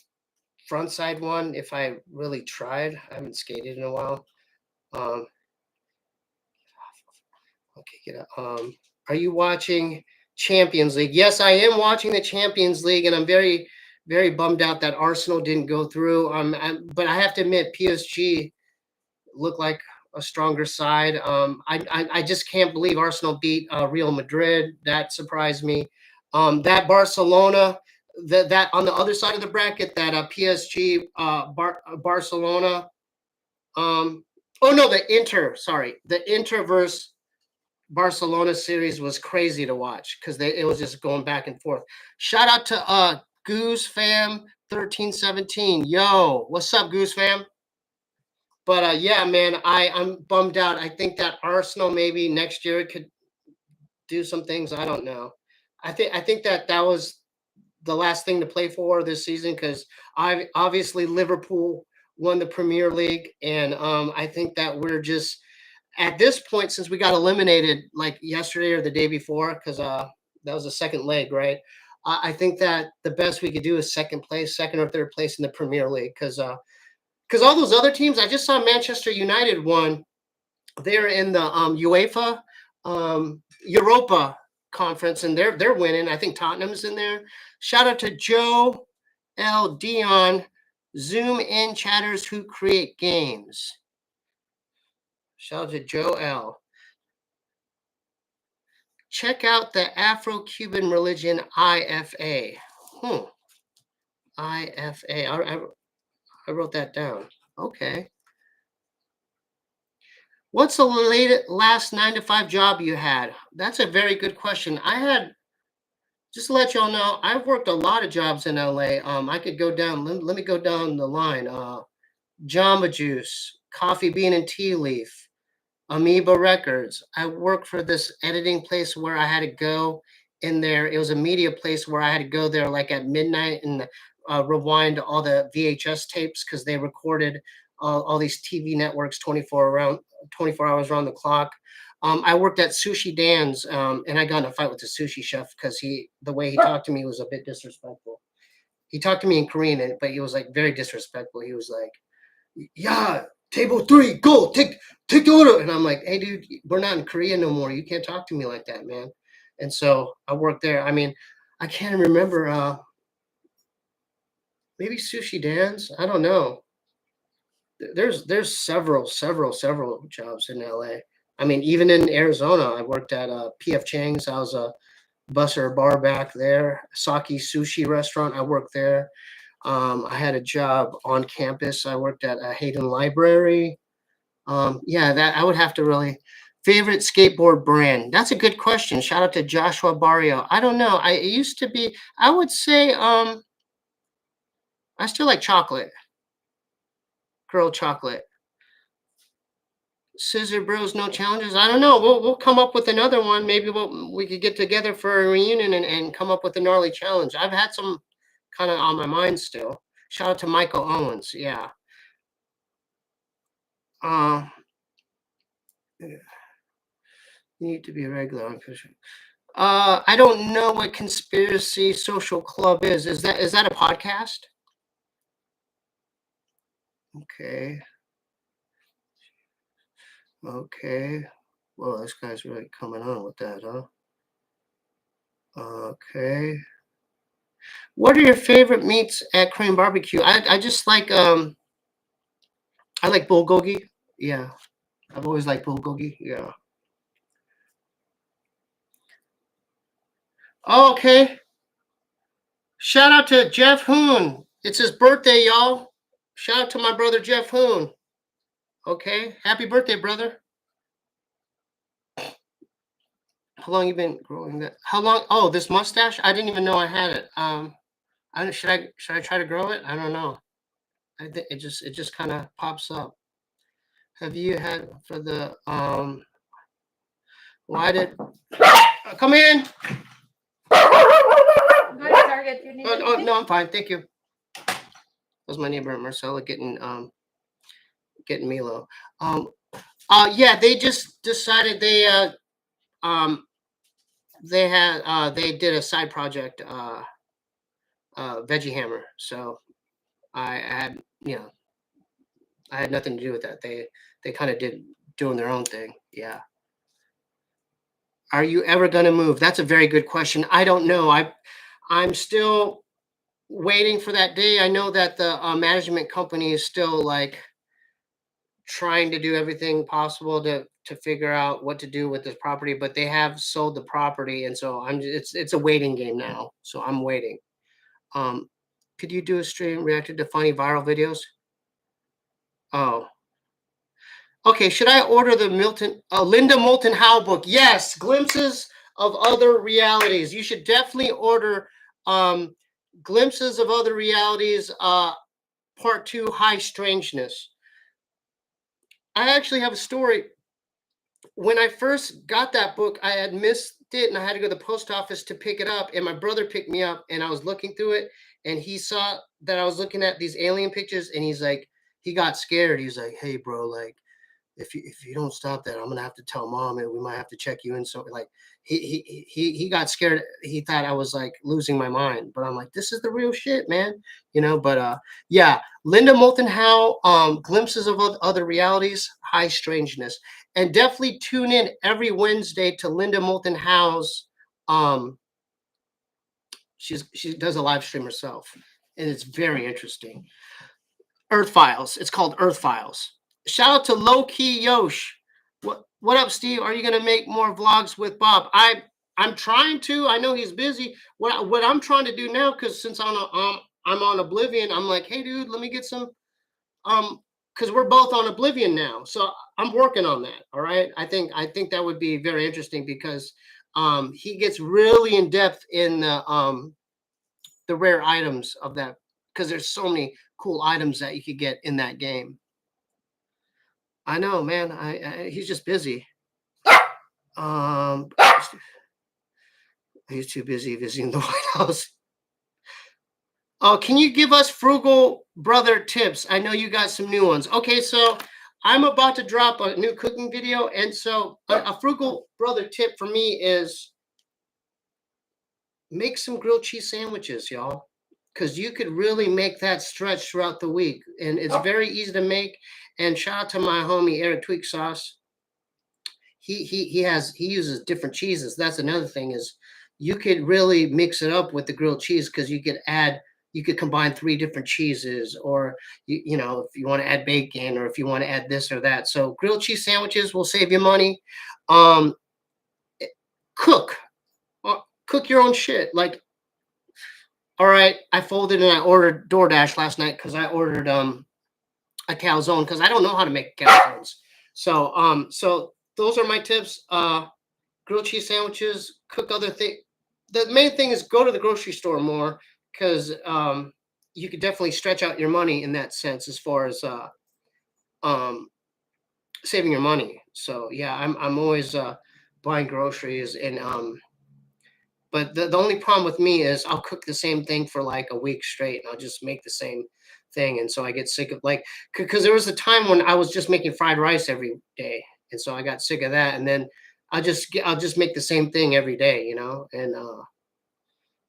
front side one if I really tried. I haven't skated in a while. Okay, get up. Are you watching Champions League? Yes, I am watching the Champions League, and I'm very, very bummed out that Arsenal didn't go through. But I have to admit, PSG looked like a stronger side. I just can't believe Arsenal beat Real Madrid. That surprised me. That Barcelona, that on the other side of the bracket, that PSG Barcelona. Oh no, the Inter versus Barcelona series was crazy to watch because it was just going back and forth. Shout out to Goose Fam 1317. Yo, what's up, Goose Fam? But yeah, man, I'm bummed out. I think that Arsenal maybe next year could do some things. I don't know. I think that was the last thing to play for this season because obviously Liverpool won the Premier League, and I think that we're just at this point, since we got eliminated like yesterday or the day before, because that was the second leg, right? I think that the best we could do is second or third place in the Premier League, because all those other teams, I just saw Manchester United won they're in the UEFA Europa conference, and they're winning. I think Tottenham's in there. Shout out to Joe L. Dion, Zoom in chatters who create games. Shout out to Joe L. Check out the Afro-Cuban religion IFA. IFA. I wrote that down. Okay. What's the last 9-to-5 job you had? That's a very good question. I had, just to let y'all know, I've worked a lot of jobs in LA. I could go down, let me go down the line. Jamba Juice, Coffee Bean and Tea Leaf, Amoeba Records. I worked for this editing place where I had to go in there. It was a media place where I had to go there like at midnight and rewind all the VHS tapes because they recorded all these TV networks 24 hours around the clock. I worked at Sushi Dan's, and I got in a fight with the sushi chef because the way he talked to me was a bit disrespectful. He talked to me in Korean, but he was like very disrespectful. He was like, "Yeah, table 3, go take the order." And I'm like, "Hey, dude, we're not in Korea no more. You can't talk to me like that, man." And so I worked there. I mean, I can't remember. Maybe Sushi Dan's. I don't know. There's several jobs in LA. I mean, even in Arizona, I worked at PF Chang's. I was a busser bar back there. Saki Sushi restaurant. I worked there. I had a job on campus. I worked at a Hayden Library. Yeah, that I would have to really. Favorite skateboard brand? That's a good question. Shout out to Joshua Barrio. I don't know. It used to be. I would say I still like chocolate. Girl chocolate. Scissor Bros, no challenges. I don't know. We'll come up with another one. Maybe we could get together for a reunion and come up with a gnarly challenge. I've had some kind of on my mind still. Shout out to Michael Owens. Yeah. You need to be a regular on Fisher. I don't know what Conspiracy Social Club is. Is that a podcast? Okay. Okay. Well, this guy's really coming on with that, huh? Okay. What are your favorite meats at Korean barbecue? I just like I like bulgogi. Yeah. I've always liked bulgogi. Yeah. Oh, okay. Shout out to Jeff Hoon. It's his birthday, y'all. Shout out to my brother Jeff Hoon. Okay. Happy birthday, brother. How long you been growing that? How long? Oh, this mustache? I didn't even know I had it. Should I try to grow it? I don't know. I think it just kind of pops up. Have you had for the why did come in? Go to Target. You need Oh, no, I'm fine. Thank you. That was my neighbor Marcella getting Milo. Yeah, they just decided they did a side project Veggie Hammer. So I had I had nothing to do with that. They kind of doing their own thing. Yeah. Are you ever going to move? That's a very good question. I don't know. I'm still waiting for that day. I know that the management company is still like trying to do everything possible to figure out what to do with this property, but they have sold the property, and so it's a waiting game now. So I'm waiting. Could you do a stream reacted to funny viral videos? Oh. Okay, should I order the Linda Moulton Howe book? Yes, Glimpses of Other Realities. You should definitely order Glimpses of Other Realities, Part 2, High Strangeness. I actually have a story. When I first got that book, I had missed it, and I had to go to the post office to pick it up, and my brother picked me up, and I was looking through it, and he saw that I was looking at these alien pictures, and he's like, he got scared. He's like, "Hey, bro, like, if you don't stop that, I'm gonna have to tell mom, and we might have to check you in." So like he got scared. He thought I was like losing my mind, but I'm like, this is the real shit, man. But yeah, Linda Moulton Howe, Glimpses of Other Realities, High Strangeness. And definitely tune in every Wednesday to Linda Moulton Howe's. She does a live stream herself, and it's very interesting. Earth Files. It's called Earth Files. Shout out to Low Key Yosh. What up, Steve? Are you gonna make more vlogs with Bob? I'm trying to. I know he's busy. What I'm trying to do now, because since I'm on Oblivion, I'm like, hey dude, let me get some because we're both on Oblivion now. So I'm working on that. All right. I think that would be very interesting because he gets really in depth in the rare items of that, because there's so many cool items that you could get in that game. I know, man. He's just busy. He's too busy visiting the White House. Oh, can you give us frugal brother tips? I know you got some new ones. Okay, so I'm about to drop a new cooking video, and so a frugal brother tip for me is make some grilled cheese sandwiches, y'all, because you could really make that stretch throughout the week, and it's very easy to make. And shout out to my homie Eric Tweak Sauce. He uses different cheeses. That's another thing, is you could really mix it up with the grilled cheese, because you could combine 3 different cheeses, or you know, if you want to add bacon, or if you want to add this or that. So grilled cheese sandwiches will save you money. Cook your own shit. Like, all right, I folded and I ordered DoorDash last night because I ordered a calzone, because I don't know how to make calzones. So those are my tips. Grilled cheese sandwiches, cook other things. The main thing is go to the grocery store more, because you could definitely stretch out your money in that sense, as far as saving your money. So yeah, I'm always buying groceries, and but the only problem with me is I'll cook the same thing for like a week straight, and I'll just make the same thing, and so I get sick of, like, because there was a time when I was just making fried rice every day, and so I got sick of that, and then I'll just make the same thing every day, you know, and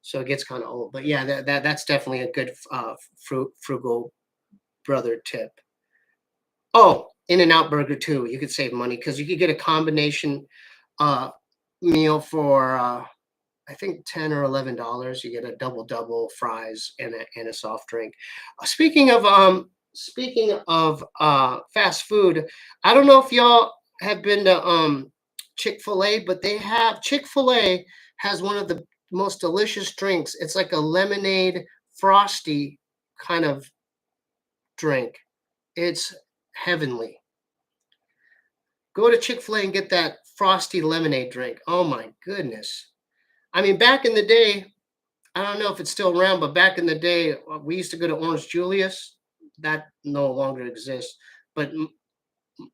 so it gets kind of old. But yeah, that's definitely a good frugal brother tip. Oh, In-N-Out Burger too. You could save money, because you could get a combination meal for I think $10 or $11. You get a double fries and a soft drink. Speaking of fast food, I don't know if y'all have been to Chick-fil-A, but Chick-fil-A has one of the most delicious drinks. It's like a lemonade frosty kind of drink. It's heavenly. Go to Chick-fil-A and get that frosty lemonade drink. Oh my goodness. I mean, back in the day, I don't know if it's still around, but back in the day, we used to go to Orange Julius. That no longer exists. But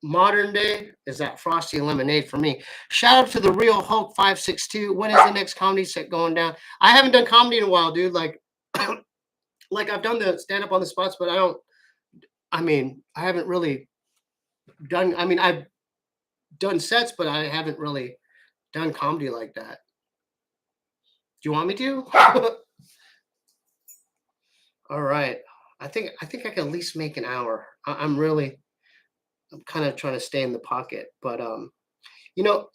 modern day is that frosty lemonade for me. Shout out to the Real Hulk 562. When is the next comedy set going down? I haven't done comedy in a while, dude. Like, like I've done the stand up on the spots, but I haven't really done. I mean, I've done sets, but I haven't really done comedy like that. Do you want me to? All right. I think I can at least make an hour. I'm kind of trying to stay in the pocket, but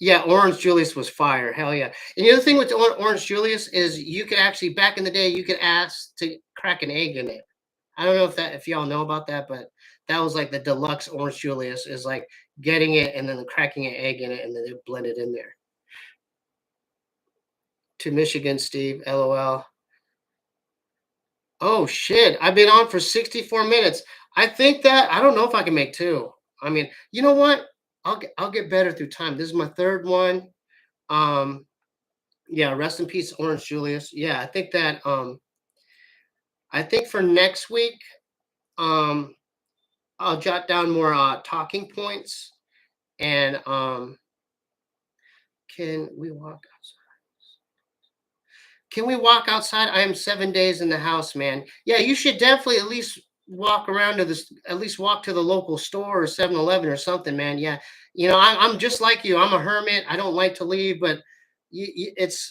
yeah, Orange Julius was fire. Hell yeah. And the other thing with Orange Julius is you could actually, back in the day, you could ask to crack an egg in it. I don't know if y'all know about that, but that was like the deluxe Orange Julius, is like getting it and then cracking an egg in it, and then they blend it in there. To Michigan, Steve. LOL. Oh shit! I've been on for 64 minutes. I think that I don't know if I can make 2. I mean, you know what? I'll get better through time. This is my 3rd one. Yeah. Rest in peace, Orange Julius. Yeah, I think that I think for next week, I'll jot down more talking points, and can we walk outside? Can we walk outside? I am 7 days in the house, man. Yeah, you should definitely at least walk around to this, at least walk to the local store or 7-Eleven or something, man. Yeah. You know, I'm just like you. I'm a hermit. I don't like to leave, but it's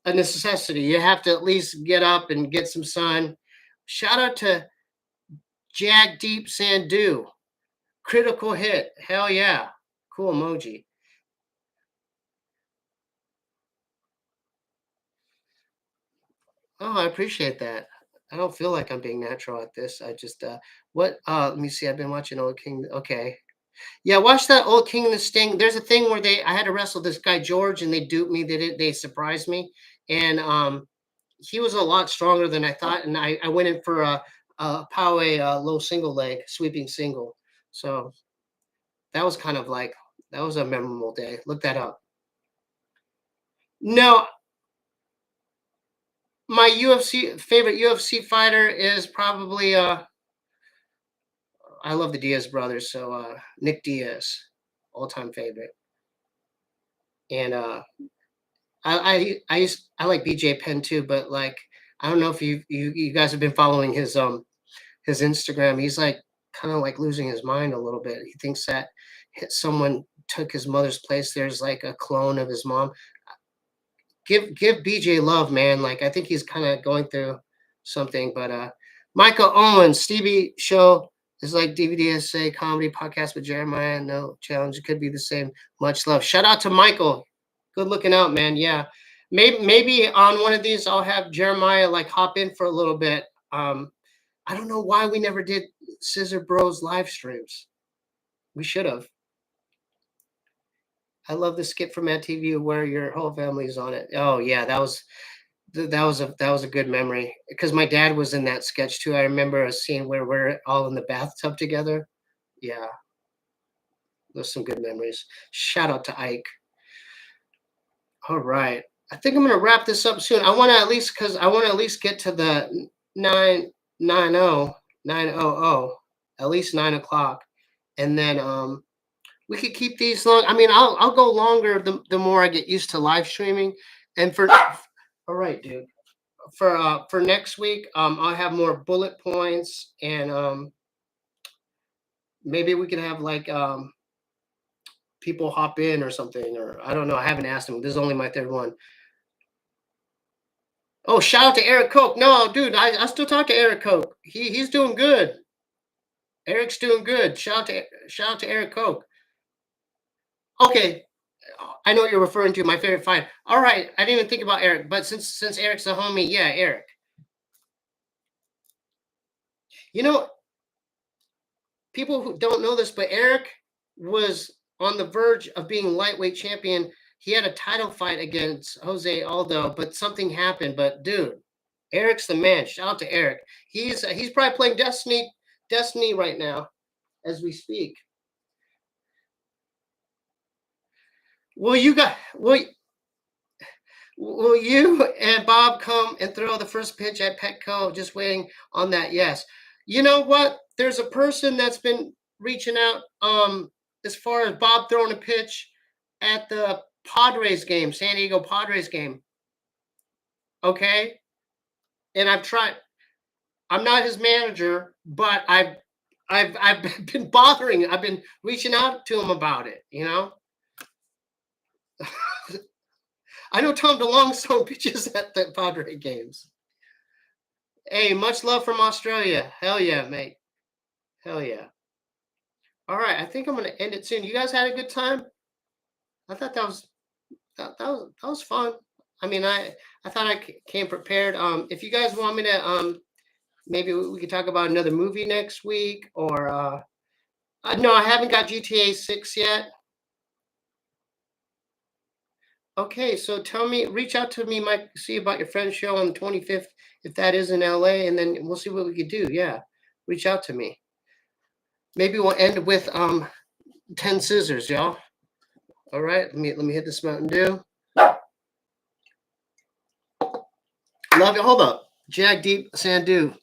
a necessity. You have to at least get up and get some sun. Shout out to Jag Deep Sandu. Critical hit. Hell yeah. Cool emoji. Oh, I appreciate that. I don't feel like I'm being natural at this. I just let me see. I've been watching Old King. Okay. Yeah, watch that Old King and the Sting. There's a thing where I had to wrestle this guy George and they duped me. They surprised me. And he was a lot stronger than I thought. And I went in for a Power low single leg, sweeping single. So that was kind of like that was a memorable day. Look that up. No, my UFC favorite UFC fighter is probably I love the Diaz brothers, so Nick Diaz, all time favorite. And I like BJ Penn too, but like I don't know if you guys have been following his Instagram. He's like kind of like losing his mind a little bit. He thinks that someone took his mother's place. There's like a clone of his mom. Give BJ love, man. Like I think he's kind of going through something. But Michael Owens, Stevie show is like DVDSA comedy podcast with Jeremiah. No challenge. It could be the same. Much love. Shout out to Michael. Good looking out, man. Yeah. Maybe on one of these I'll have Jeremiah like hop in for a little bit. I don't know why we never did Scissor Bros live streams. We should have. I love the skit from Mad TV where your whole family's on it. Oh yeah, that was a good memory because my dad was in that sketch too. I remember a scene where we're all in the bathtub together. Yeah, those some good memories. Shout out to Ike. All right, I think I'm gonna wrap this up soon. I want to at least get to the 990 at least 9 o'clock, and then we could keep these long. I mean, I'll go longer the more I get used to live streaming. And for all right, dude. For next week, I'll have more bullet points and maybe we could have like people hop in or something, or I don't know. I haven't asked them. This is only my third one. Oh, shout out to Eric Koch. No, dude, I still talk to Eric Koch. He's doing good. Eric's doing good. Shout out to Eric Koch. Okay, I know what you're referring to. My favorite fight. All right, I didn't even think about Eric, but since Eric's a homie, yeah, Eric. You know, people who don't know this, but Eric was on the verge of being lightweight champion. He had a title fight against Jose Aldo, but something happened. But dude, Eric's the man. Shout out to Eric. He's probably playing Destiny right now as we speak. Will you and Bob come and throw the first pitch at Petco? Just waiting on that. Yes. You know what? There's a person that's been reaching out as far as Bob throwing a pitch at the Padres game, San Diego Padres game. Okay? And I've tried. I'm not his manager, but I've been bothering. I've been reaching out to him about it, you know? I know Tom DeLonge's throwing pitches at the Padre games. Hey, much love from Australia. Hell yeah, mate. Hell yeah. All right, I think I'm gonna end it soon. You guys had a good time? I thought that was fun. I mean, I thought I came prepared. If you guys want me to maybe we could talk about another movie next week, or no, I haven't got GTA 6 yet. Okay, so reach out to me, Mike, see about your friend's show on the 25th, if that is in LA, and then we'll see what we could do. Yeah, reach out to me. Maybe we'll end with 10 scissors, y'all. All right, let me hit this Mountain Dew. Love it. Hold up, Jag Deep Sandu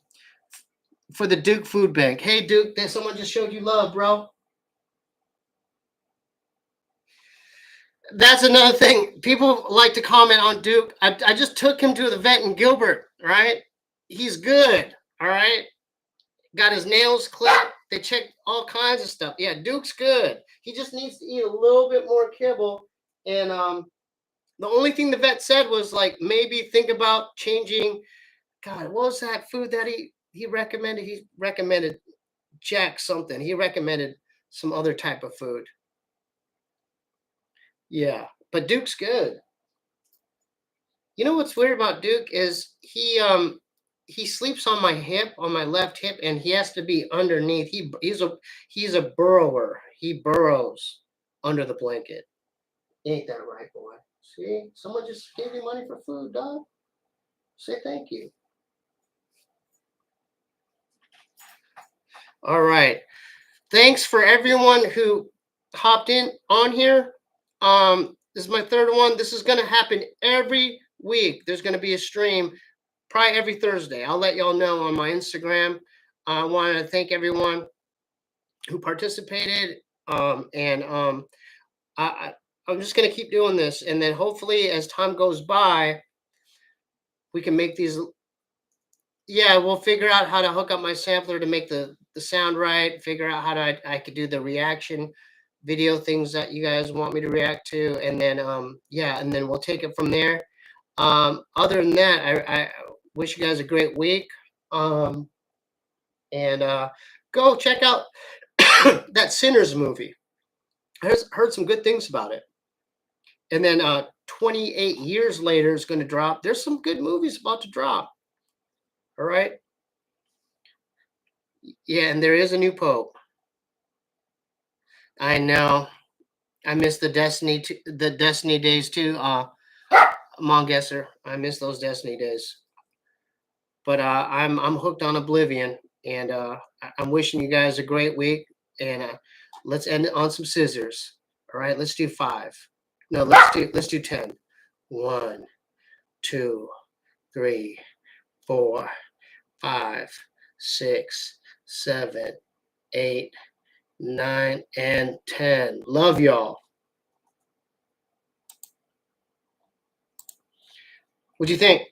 for the Duke Food Bank. Hey, Duke, someone just showed you love, bro. That's another thing. People like to comment on Duke. I just took him to the vet in Gilbert, right? He's good, all right? Got his nails clipped. They checked all kinds of stuff. Yeah, Duke's good. He just needs to eat a little bit more kibble. And the only thing the vet said was like maybe think about changing. God, what was that food that he recommended? He recommended Jack something. He recommended some other type of food. Yeah, but Duke's good. You know what's weird about Duke is he sleeps on my hip, on my left hip, and he has to be underneath. He's a burrower. He burrows under the blanket. Ain't that right, boy? See, someone just gave you money for food, dog. Say thank you. All right. Thanks for everyone who hopped in on here. This is my third one. This is gonna happen every week. There's gonna be a stream probably every Thursday. I'll let y'all know on my Instagram. I want to thank everyone who participated. I'm just going to keep doing this. And then hopefully as time goes by, we can make these. Yeah, we'll figure out how to hook up my sampler to make the sound right. Figure out how I could do the reaction video things that you guys want me to react to. And then, yeah, and then we'll take it from there. Other than that, I wish you guys a great week. And go check out that Sinners movie. I heard some good things about it. And then 28 years later is going to drop. There's some good movies about to drop. All right. Yeah, and there is a new Pope. I know. I miss the Destiny days too. Mongesser. I miss those Destiny days. But I'm hooked on Oblivion, and I'm wishing you guys a great week. And let's end it on some scissors. All right, let's do 5. No, let's do 10. 1, 2, 3, 4, 5, 6, 7, 8, 9, and 10. Love y'all. What'd you think?